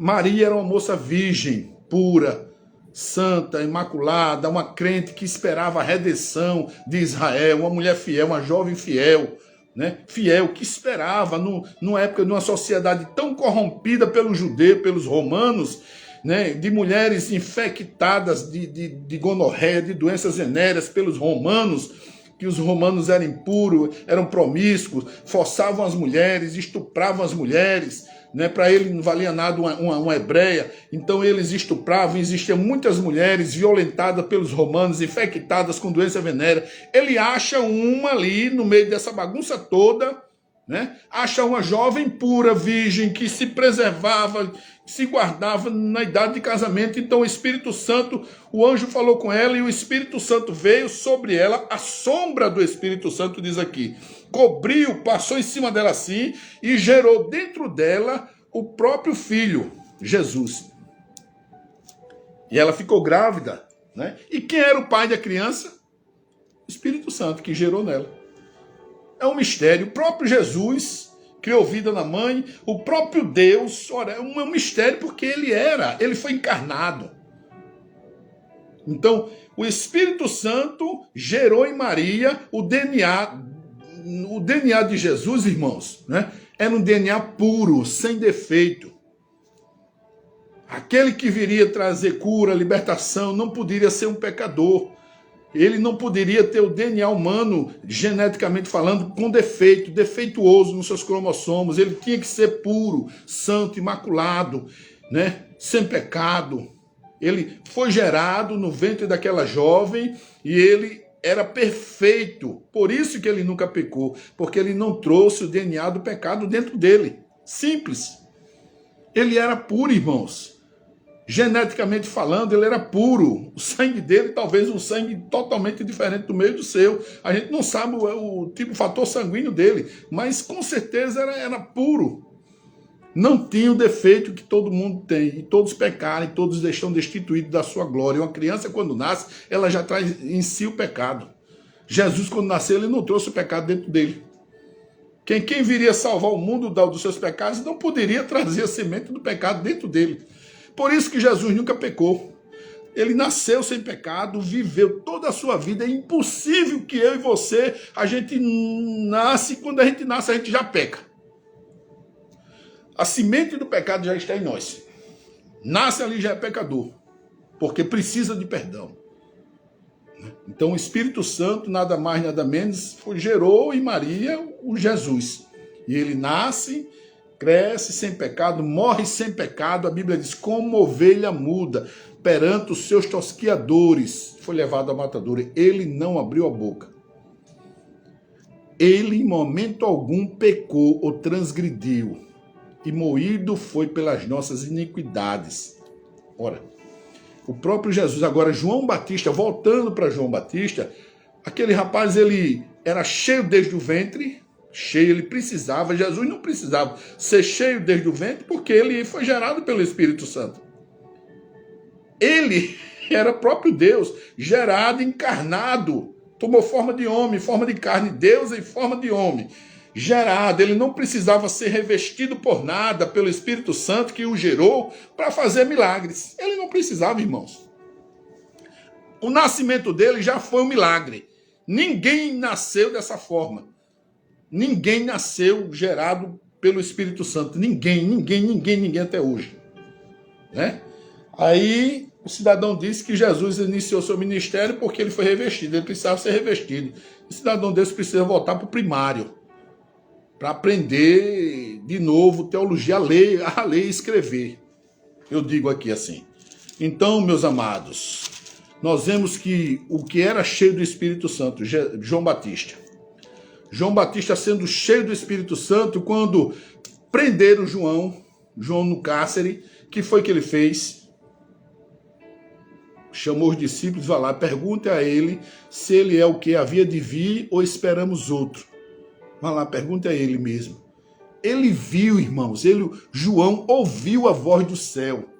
Maria era uma moça virgem, pura, santa, imaculada, uma crente que esperava a redenção de Israel, uma mulher fiel, uma jovem fiel, né? Fiel, que esperava, numa época, numa sociedade tão corrompida pelos judeus, pelos romanos, né? De mulheres infectadas de gonorreia, de doenças venéreas pelos romanos, que os romanos eram impuros, eram promíscuos, forçavam as mulheres, estupravam as mulheres, né? Para ele não valia nada uma hebreia, então eles estupravam, existiam muitas mulheres violentadas pelos romanos, infectadas com doença venérea. Ele acha uma ali, no meio dessa bagunça toda, né? Acha uma jovem pura, virgem, que se preservava, se guardava na idade de casamento. Então o Espírito Santo, o anjo falou com ela e o Espírito Santo veio sobre ela, a sombra do Espírito Santo diz aqui, cobriu, passou em cima dela assim e gerou dentro dela o próprio filho, Jesus. E ela ficou grávida, né? E quem era o pai da criança? O Espírito Santo que gerou nela. É um mistério. O próprio Jesus criou vida na mãe, o próprio Deus, ora, é um mistério porque ele foi encarnado. Então, o Espírito Santo gerou em Maria o DNA de Jesus, irmãos, né? Era um DNA puro, sem defeito. Aquele que viria trazer cura, libertação, não poderia ser um pecador. Ele não poderia ter o DNA humano, geneticamente falando, com defeito, defeituoso nos seus cromossomos. Ele tinha que ser puro, santo, imaculado, né? Sem pecado. Ele foi gerado no ventre daquela jovem e ele era perfeito. Por isso que ele nunca pecou, porque ele não trouxe o DNA do pecado dentro dele. Simples. Ele era puro, irmãos. Geneticamente falando, ele era puro. O sangue dele, talvez um sangue totalmente diferente do meio do seu. A gente não sabe o tipo, o fator sanguíneo dele, mas com certeza era puro. Não tinha o defeito que todo mundo tem. E todos pecaram, e todos estão destituídos da sua glória. Uma criança, quando nasce, ela já traz em si o pecado. Jesus, quando nasceu, ele não trouxe o pecado dentro dele. Quem viria salvar o mundo dos seus pecados não poderia trazer a semente do pecado dentro dele. Por isso que Jesus nunca pecou. Ele nasceu sem pecado, viveu toda a sua vida. É impossível que eu e você, a gente nasce, quando a gente nasce, a gente já peca. A semente do pecado já está em nós. Nasce ali já é pecador, porque precisa de perdão. Então o Espírito Santo, nada mais, nada menos, gerou em Maria o Jesus. E ele nasce, cresce sem pecado, morre sem pecado. A Bíblia diz, como ovelha muda, perante os seus tosquiadores, foi levado à matadoura. Ele não abriu a boca. Ele, em momento algum, pecou ou transgrediu. E moído foi pelas nossas iniquidades. Ora, o próprio Jesus, agora João Batista, voltando para João Batista, aquele rapaz, ele era cheio desde o ventre, cheio, ele precisava, Jesus não precisava ser cheio desde o ventre, porque ele foi gerado pelo Espírito Santo. Ele era próprio Deus, gerado, encarnado, tomou forma de homem, forma de carne, Deus em forma de homem. Gerado, ele não precisava ser revestido por nada pelo Espírito Santo que o gerou para fazer milagres. Ele não precisava, irmãos. O nascimento dele já foi um milagre. Ninguém nasceu dessa forma. Ninguém nasceu gerado pelo Espírito Santo. Ninguém até hoje. Né? Aí o cidadão disse que Jesus iniciou seu ministério porque ele foi revestido. Ele precisava ser revestido. O cidadão desse precisa voltar para o primário, para aprender de novo teologia, a ler e escrever. Eu digo aqui assim. Então, meus amados, nós vemos que o que era cheio do Espírito Santo, João Batista. João Batista sendo cheio do Espírito Santo, quando prenderam João no cárcere, que foi que ele fez? Chamou os discípulos, vai lá, pergunta a ele se ele é o que havia de vir ou esperamos outro. Vai lá, pergunta a ele mesmo. Ele viu, irmãos, João ouviu a voz do céu,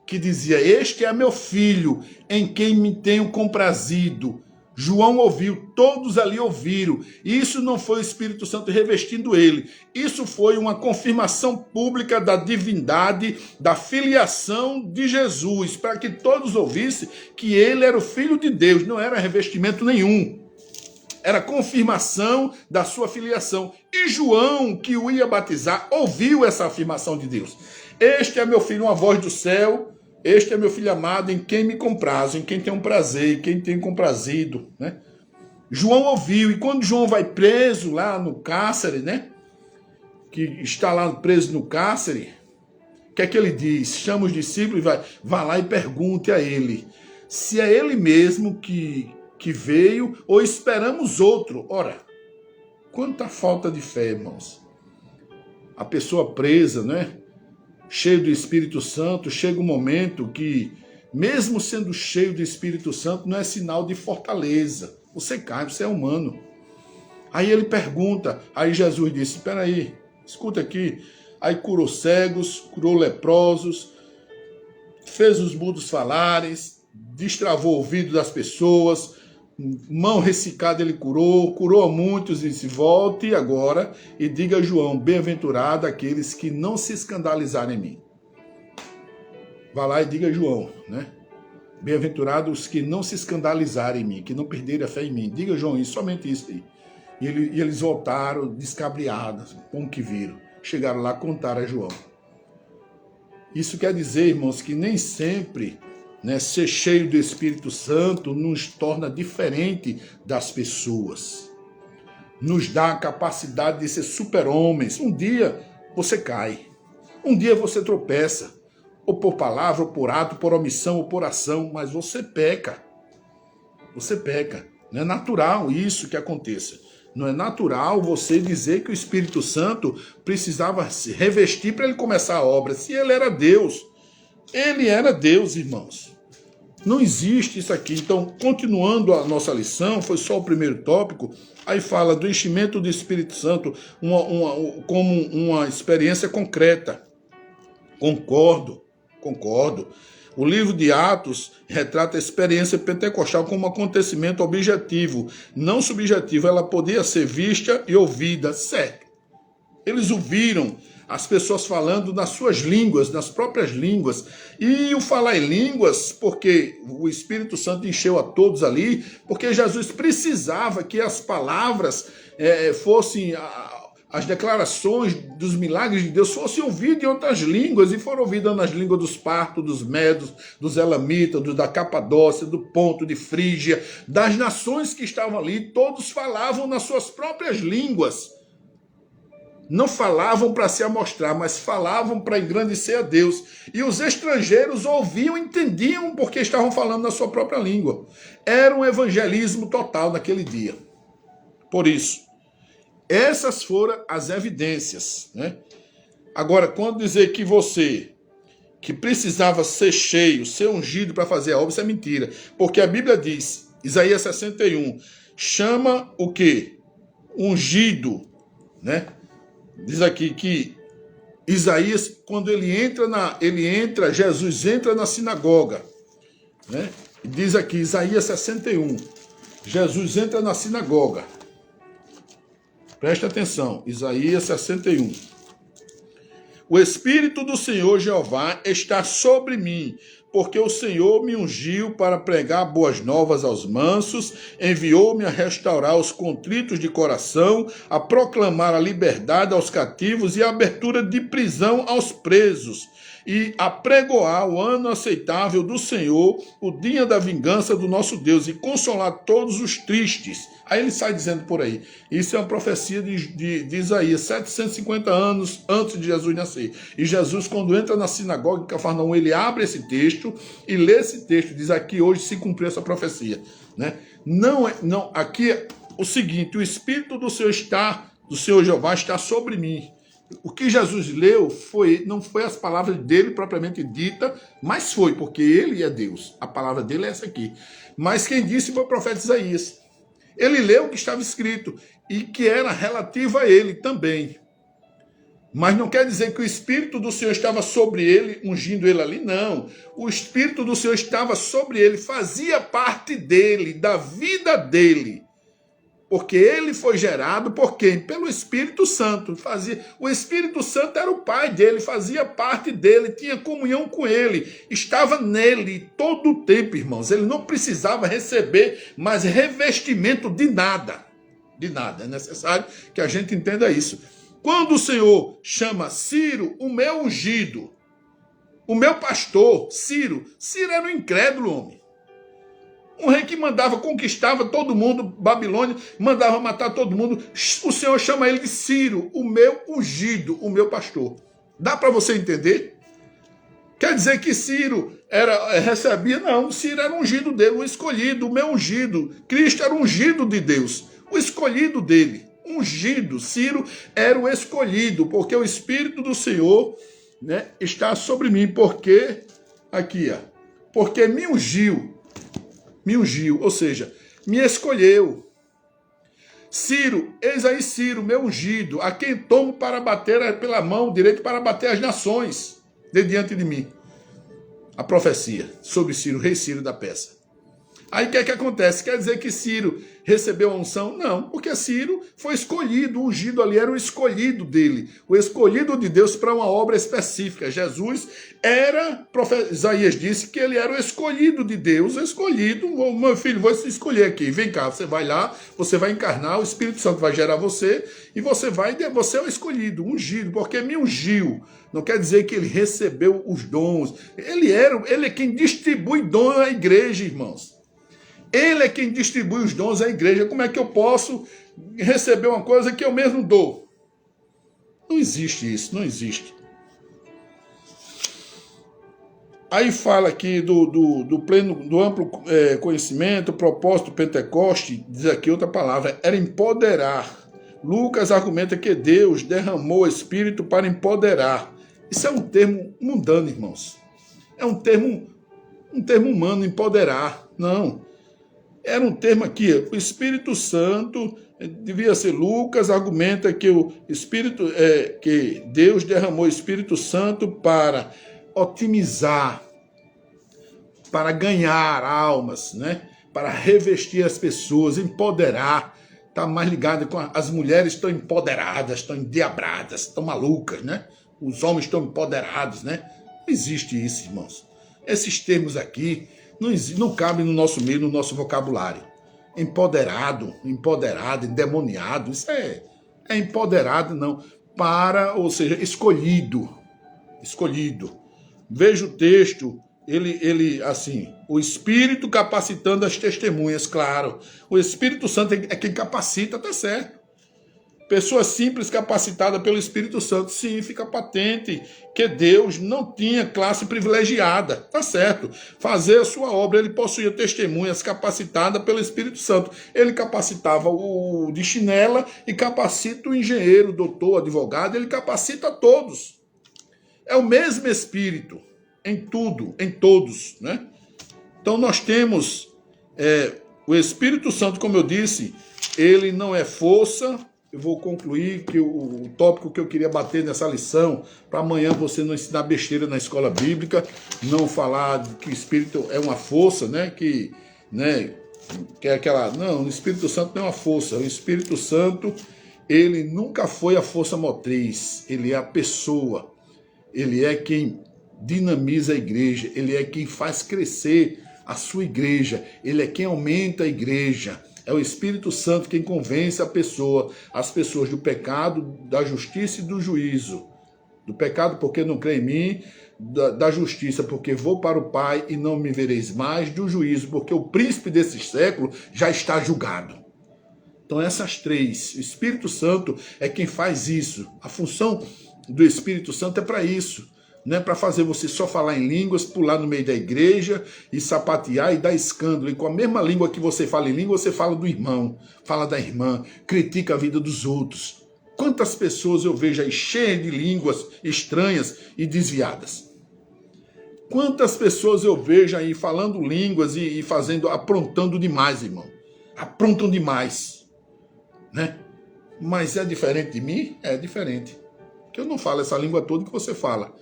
que dizia, este é meu filho, em quem me tenho comprazido. João ouviu, todos ali ouviram. Isso não foi o Espírito Santo revestindo ele. Isso foi uma confirmação pública da divindade, da filiação de Jesus, para que todos ouvissem que ele era o Filho de Deus, não era revestimento nenhum. Era confirmação da sua filiação. E João, que o ia batizar, ouviu essa afirmação de Deus. Este é meu filho, uma voz do céu. Este é meu filho amado, em quem me comprazo, em quem tenho prazer, em quem tenho comprazido. Né? João ouviu. E quando João vai preso lá no cárcere, né? Que está lá preso no cárcere, o que é que ele diz? Chama os discípulos e vai lá e pergunte a ele se é ele mesmo que veio ou esperamos outro. Ora, quanta falta de fé, irmãos. A pessoa presa, né? Cheio do Espírito Santo, chega um momento que, mesmo sendo cheio do Espírito Santo, não é sinal de fortaleza. Você cai, você é humano. Aí ele pergunta, aí Jesus disse, espera aí, escuta aqui. Aí curou cegos, curou leprosos, fez os mudos falarem, destravou o ouvido das pessoas, mão ressecada ele curou a muitos, e disse, volte agora e diga a João, bem-aventurado aqueles que não se escandalizarem em mim. Vá lá e diga a João, né? Bem-aventurados os que não se escandalizarem em mim, que não perderem a fé em mim. Diga, João, isso, somente isso aí. E eles voltaram descabriados, como que viram. Chegaram lá, contaram a João. Isso quer dizer, irmãos, que nem sempre, né, ser cheio do Espírito Santo nos torna diferente das pessoas. Nos dá a capacidade de ser super-homens. Um dia você cai. Um dia você tropeça. Ou por palavra, ou por ato, por omissão, ou por ação, mas você peca. Você peca. Não é natural isso que aconteça. Não é natural você dizer que o Espírito Santo precisava se revestir para ele começar a obra. Se ele era Deus. Ele era Deus, irmãos. Não existe isso aqui. Então, continuando a nossa lição, foi só o primeiro tópico, aí fala do enchimento do Espírito Santo como uma experiência concreta. Concordo. O livro de Atos retrata a experiência pentecostal como um acontecimento objetivo, não subjetivo. Ela podia ser vista e ouvida, certo? Eles ouviram as pessoas falando nas suas línguas, nas próprias línguas. E o falar em línguas, porque o Espírito Santo encheu a todos ali, porque Jesus precisava que as palavras fossem... As declarações dos milagres de Deus fossem ouvidas em outras línguas, e foram ouvidas nas línguas dos partos, dos medos, dos elamitas, da Capadócia, do Ponto, de Frígia, das nações que estavam ali. Todos falavam nas suas próprias línguas. Não falavam para se amostrar, mas falavam para engrandecer a Deus. E os estrangeiros ouviam, entendiam porque estavam falando na sua própria língua. Era um evangelismo total naquele dia. Por isso, essas foram as evidências, né? Agora, quando dizer que você, que precisava ser cheio, ser ungido para fazer a obra, isso é mentira. Porque a Bíblia diz, Isaías 61, chama o quê? Ungido, né? Diz aqui que Isaías, quando Jesus entra na sinagoga, né? Diz aqui, Isaías 61, Jesus entra na sinagoga. Presta atenção, Isaías 61. O Espírito do Senhor Jeová está sobre mim, porque o Senhor me ungiu para pregar boas novas aos mansos, enviou-me a restaurar os contritos de coração, a proclamar a liberdade aos cativos e a abertura de prisão aos presos, e a pregoar o ano aceitável do Senhor, o dia da vingança do nosso Deus, e consolar todos os tristes. Aí ele sai dizendo por aí. Isso é uma profecia de Isaías, 750 anos antes de Jesus nascer. E Jesus, quando entra na sinagoga de Cafarnaum, ele abre esse texto e lê esse texto. Diz aqui, hoje se cumpriu essa profecia, né? Aqui é o seguinte, o Espírito do Senhor Jeová está sobre mim. O que Jesus leu não foi as palavras dele propriamente dita, mas foi, porque ele é Deus. A palavra dele é essa aqui. Mas quem disse foi o profeta Isaías. Ele leu o que estava escrito e que era relativo a ele também. Mas não quer dizer que o Espírito do Senhor estava sobre ele, ungindo ele ali, não. O Espírito do Senhor estava sobre ele, fazia parte dele, da vida dele. Porque ele foi gerado por quem? Pelo Espírito Santo. O Espírito Santo era o pai dele, fazia parte dele, tinha comunhão com ele, estava nele todo o tempo, irmãos. Ele não precisava receber mais revestimento de nada. De nada. É necessário que a gente entenda isso. Quando o Senhor chama Ciro, o meu ungido, o meu pastor, Ciro era um incrédulo, homem. Um rei que conquistava todo mundo, Babilônia, mandava matar todo mundo. O Senhor chama ele de Ciro, o meu ungido, o meu pastor. Dá para você entender? Quer dizer que Ciro recebia? Não, Ciro era ungido dele, o escolhido, o meu ungido. Cristo era ungido de Deus, o escolhido dele. Ungido, Ciro era o escolhido, porque o Espírito do Senhor, né, está sobre mim, porque me ungiu, ou seja, me escolheu. Ciro, eis aí Ciro, meu ungido, a quem tomo para bater pela mão direita para bater as nações de diante de mim. A profecia sobre Ciro, rei Ciro da Pérsia. Aí o que é que acontece? Quer dizer que Ciro recebeu a unção? Não, porque Ciro foi escolhido, o ungido ali era o escolhido dele, o escolhido de Deus para uma obra específica. Jesus era, Isaías disse que ele era o escolhido de Deus, o escolhido, meu filho, vou escolher aqui, vem cá, você vai lá, você vai encarnar, o Espírito Santo vai gerar você, e você é o escolhido, ungido, porque me ungiu. Não quer dizer que ele recebeu os dons, ele é quem distribui dons à igreja, irmãos. Ele é quem distribui os dons à igreja. Como é que eu posso receber uma coisa que eu mesmo dou? Não existe isso, não existe. Aí fala aqui do amplo conhecimento, propósito do Pentecoste, diz aqui outra palavra, era empoderar. Lucas argumenta que Deus derramou o Espírito para empoderar. Isso é um termo mundano, irmãos. É um termo humano, empoderar. Não. Era um termo aqui, o Espírito Santo, devia ser Lucas, argumenta que que Deus derramou o Espírito Santo para otimizar, para ganhar almas, né? Para revestir as pessoas, empoderar. Está mais ligado com as mulheres estão empoderadas, estão endiabradas, estão malucas, né? Os homens estão empoderados, né? Não existe isso, irmãos. Esses termos aqui não cabem no nosso meio, no nosso vocabulário. Empoderado, endemoniado, isso é empoderado, não. Ou seja, escolhido. Veja o texto, ele assim, o Espírito capacitando as testemunhas, claro. O Espírito Santo é quem capacita, tá certo. Pessoa simples capacitada pelo Espírito Santo, sim, fica patente que Deus não tinha classe privilegiada, tá certo. Fazer a sua obra, ele possuía testemunhas capacitadas pelo Espírito Santo. Ele capacitava o de chinela e capacita o engenheiro, doutor, advogado, ele capacita todos. É o mesmo Espírito em tudo, em todos, né? Então nós temos o Espírito Santo, como eu disse, ele não é força. Eu vou concluir que o tópico que eu queria bater nessa lição, para amanhã você não ensinar besteira na escola bíblica, não falar que o Espírito é uma força, né? Que é aquela... Não, o Espírito Santo não é uma força. O Espírito Santo, ele nunca foi a força motriz, ele é a pessoa. Ele é quem dinamiza a igreja, ele é quem faz crescer a sua igreja, ele é quem aumenta a igreja. É o Espírito Santo quem convence as pessoas do pecado, da justiça e do juízo. Do pecado porque não crê em mim, da justiça porque vou para o Pai e não me vereis mais, do juízo porque o príncipe desse século já está julgado. Então essas três, o Espírito Santo é quem faz isso. A função do Espírito Santo é para isso. Não é para fazer você só falar em línguas, pular no meio da igreja e sapatear e dar escândalo. E com a mesma língua que você fala em língua, você fala do irmão, fala da irmã, critica a vida dos outros. Quantas pessoas eu vejo aí cheias de línguas estranhas e desviadas? Quantas pessoas eu vejo aí falando línguas e aprontando demais, irmão? Aprontam demais, né? Mas é diferente de mim? É diferente. Porque eu não falo essa língua toda que você fala.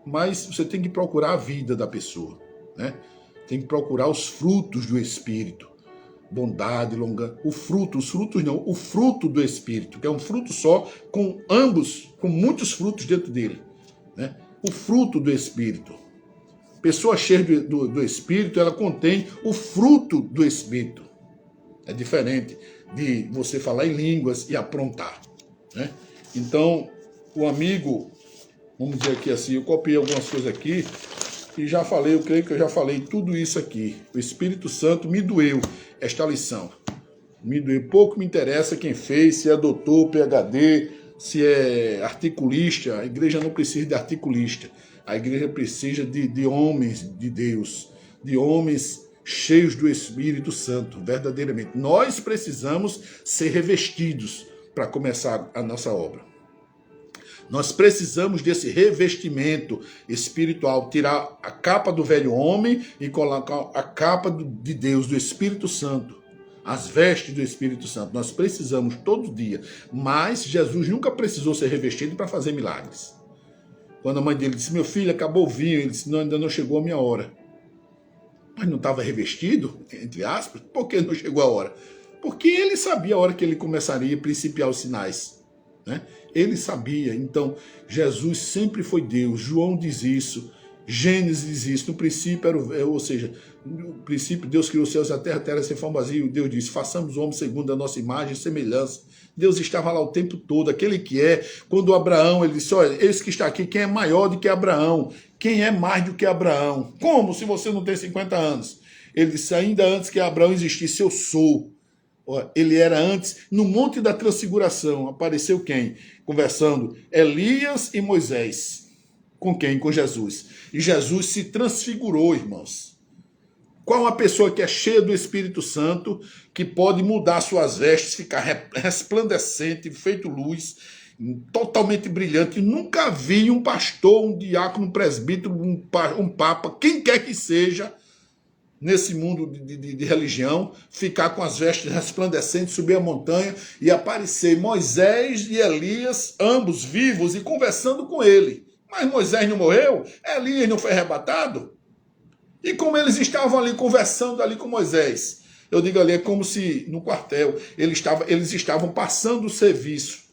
Mas você tem que procurar a vida da pessoa, né? Tem que procurar os frutos do Espírito. Bondade, os frutos não, o fruto do Espírito, que é um fruto só, com muitos frutos dentro dele, né? O fruto do Espírito. Pessoa cheia do Espírito, ela contém o fruto do Espírito. É diferente de você falar em línguas e aprontar, né? Então, o amigo... Vamos dizer aqui assim, eu copiei algumas coisas aqui e já falei, eu creio que eu já falei tudo isso aqui. O Espírito Santo me doeu esta lição. Me doeu. Pouco me interessa quem fez, se é doutor, PhD, se é articulista. A igreja não precisa de articulista. A igreja precisa de homens de Deus, de homens cheios do Espírito Santo, verdadeiramente. Nós precisamos ser revestidos para começar a nossa obra. Nós precisamos desse revestimento espiritual, tirar a capa do velho homem e colocar a capa de Deus, do Espírito Santo, as vestes do Espírito Santo. Nós precisamos todo dia, mas Jesus nunca precisou ser revestido para fazer milagres. Quando a mãe dele disse, meu filho, acabou o vinho, ele disse, não, ainda não chegou a minha hora. mas não estava revestido, entre aspas. Por que não chegou a hora? Porque ele sabia a hora que ele começaria a principiar os sinais, né? Ele sabia. Então, Jesus sempre foi Deus. João diz isso, Gênesis diz isso. No princípio ou seja, no princípio Deus criou os céus e a terra sem forma vazia. Deus disse, façamos o homem segundo a nossa imagem e semelhança. Deus estava lá o tempo todo, aquele que é. Quando Abraão, ele disse, olha, esse que está aqui, quem é maior do que Abraão? Quem é mais do que Abraão? Como se você não tem 50 anos? Ele disse, ainda antes que Abraão existisse, eu sou. Ele era antes, no Monte da Transfiguração, apareceu quem? Conversando, Elias e Moisés. Com quem? Com Jesus. E Jesus se transfigurou, irmãos. Qual uma pessoa que é cheia do Espírito Santo, que pode mudar suas vestes, ficar resplandecente, feito luz, totalmente brilhante? Nunca vi um pastor, um diácono, um presbítero, um papa, quem quer que seja, nesse mundo de religião, ficar com as vestes resplandecentes, subir a montanha e aparecer Moisés e Elias, ambos vivos e conversando com ele. Mas Moisés não morreu? Elias não foi arrebatado? E como eles estavam ali conversando ali com Moisés? Eu digo ali, é como se no quartel eles estavam passando o serviço.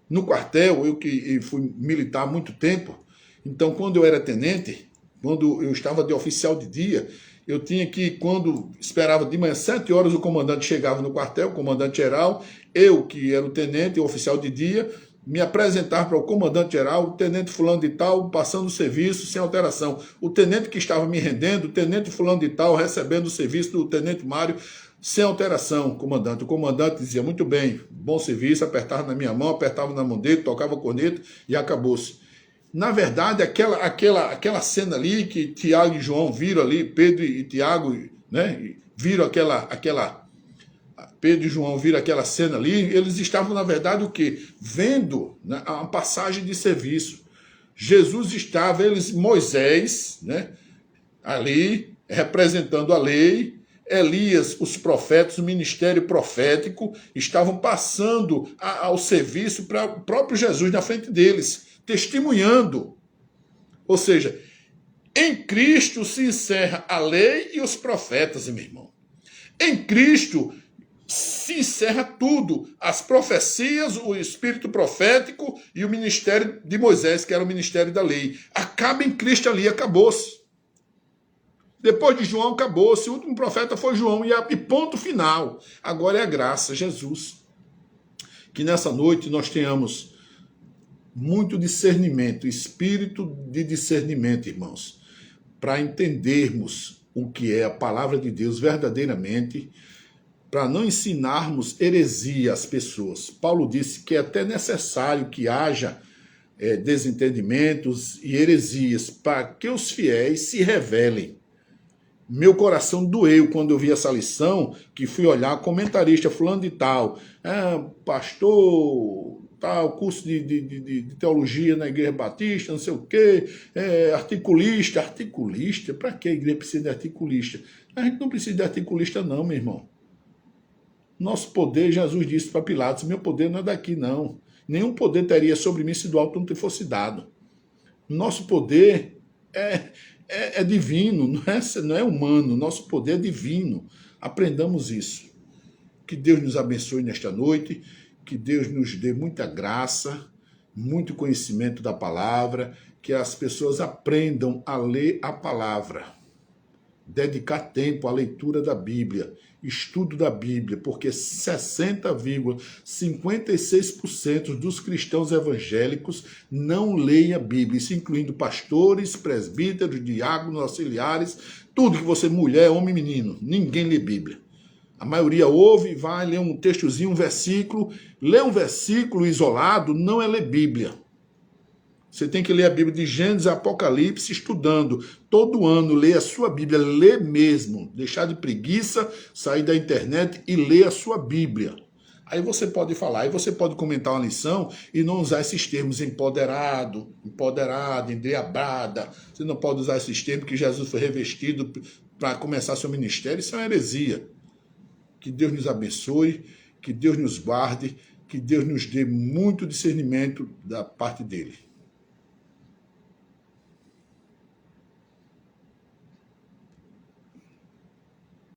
No quartel, eu que fui militar há muito tempo, então quando eu era tenente, quando eu estava de oficial de dia, eu tinha que, quando esperava de manhã, 7 horas, o comandante chegava no quartel, o comandante geral, eu que era o tenente, o oficial de dia, me apresentar para o comandante geral, o tenente fulano de tal, passando o serviço sem alteração. O tenente que estava me rendendo, o tenente fulano de tal, recebendo o serviço do tenente Mário, sem alteração, comandante. O comandante dizia, muito bem, bom serviço, apertava na minha mão, apertava na mão dele, tocava corneta e acabou-se. Na verdade, aquela cena ali que Tiago e João viram ali, Pedro e Tiago, né, viram Pedro e João viram aquela cena ali, eles estavam, na verdade, o quê? Vendo, né, a passagem de serviço. Jesus estava, Moisés, né, ali, representando a lei, Elias, os profetas, o ministério profético, estavam passando ao serviço para o próprio Jesus na frente deles, testemunhando. Ou seja, em Cristo se encerra a lei e os profetas, meu irmão. Em Cristo se encerra tudo, as profecias, o espírito profético e o ministério de Moisés, que era o ministério da lei. Acaba em Cristo ali, acabou-se. Depois de João, acabou-se. O último profeta foi João e ponto final. Agora é a graça, Jesus. Que nessa noite nós tenhamos muito discernimento, espírito de discernimento, irmãos, para entendermos o que é a palavra de Deus verdadeiramente, para não ensinarmos heresia às pessoas. Paulo disse que é até necessário que haja desentendimentos e heresias para que os fiéis se revelem. Meu coração doeu quando eu vi essa lição, que fui olhar, comentarista fulano de tal, pastor, tal, curso de teologia na Igreja Batista, não sei o quê, articulista, para que a igreja precisa de articulista? A gente não precisa de articulista não, meu irmão. Nosso poder, Jesus disse para Pilatos, meu poder não é daqui não. Nenhum poder teria sobre mim se do alto não te fosse dado. Nosso poder é divino, não é humano, nosso poder é divino. Aprendamos isso. Que Deus nos abençoe nesta noite, que Deus nos dê muita graça, muito conhecimento da palavra, que as pessoas aprendam a ler a palavra, dedicar tempo à leitura da Bíblia, estudo da Bíblia, porque 60,56% dos cristãos evangélicos não leem a Bíblia, isso incluindo pastores, presbíteros, diáconos, auxiliares, tudo que você, mulher, homem, menino, ninguém lê Bíblia. A maioria ouve, vai ler um textozinho, um versículo. Ler um versículo isolado não é ler Bíblia. Você tem que ler a Bíblia de Gênesis a Apocalipse, estudando. Todo ano, ler a sua Bíblia, ler mesmo. Deixar de preguiça, sair da internet e ler a sua Bíblia. Aí você pode falar, aí você pode comentar uma lição e não usar esses termos empoderada, endiabrada. Você não pode usar esses termos que Jesus foi revestido para começar seu ministério. Isso é uma heresia. Que Deus nos abençoe, que Deus nos guarde, que Deus nos dê muito discernimento da parte dele.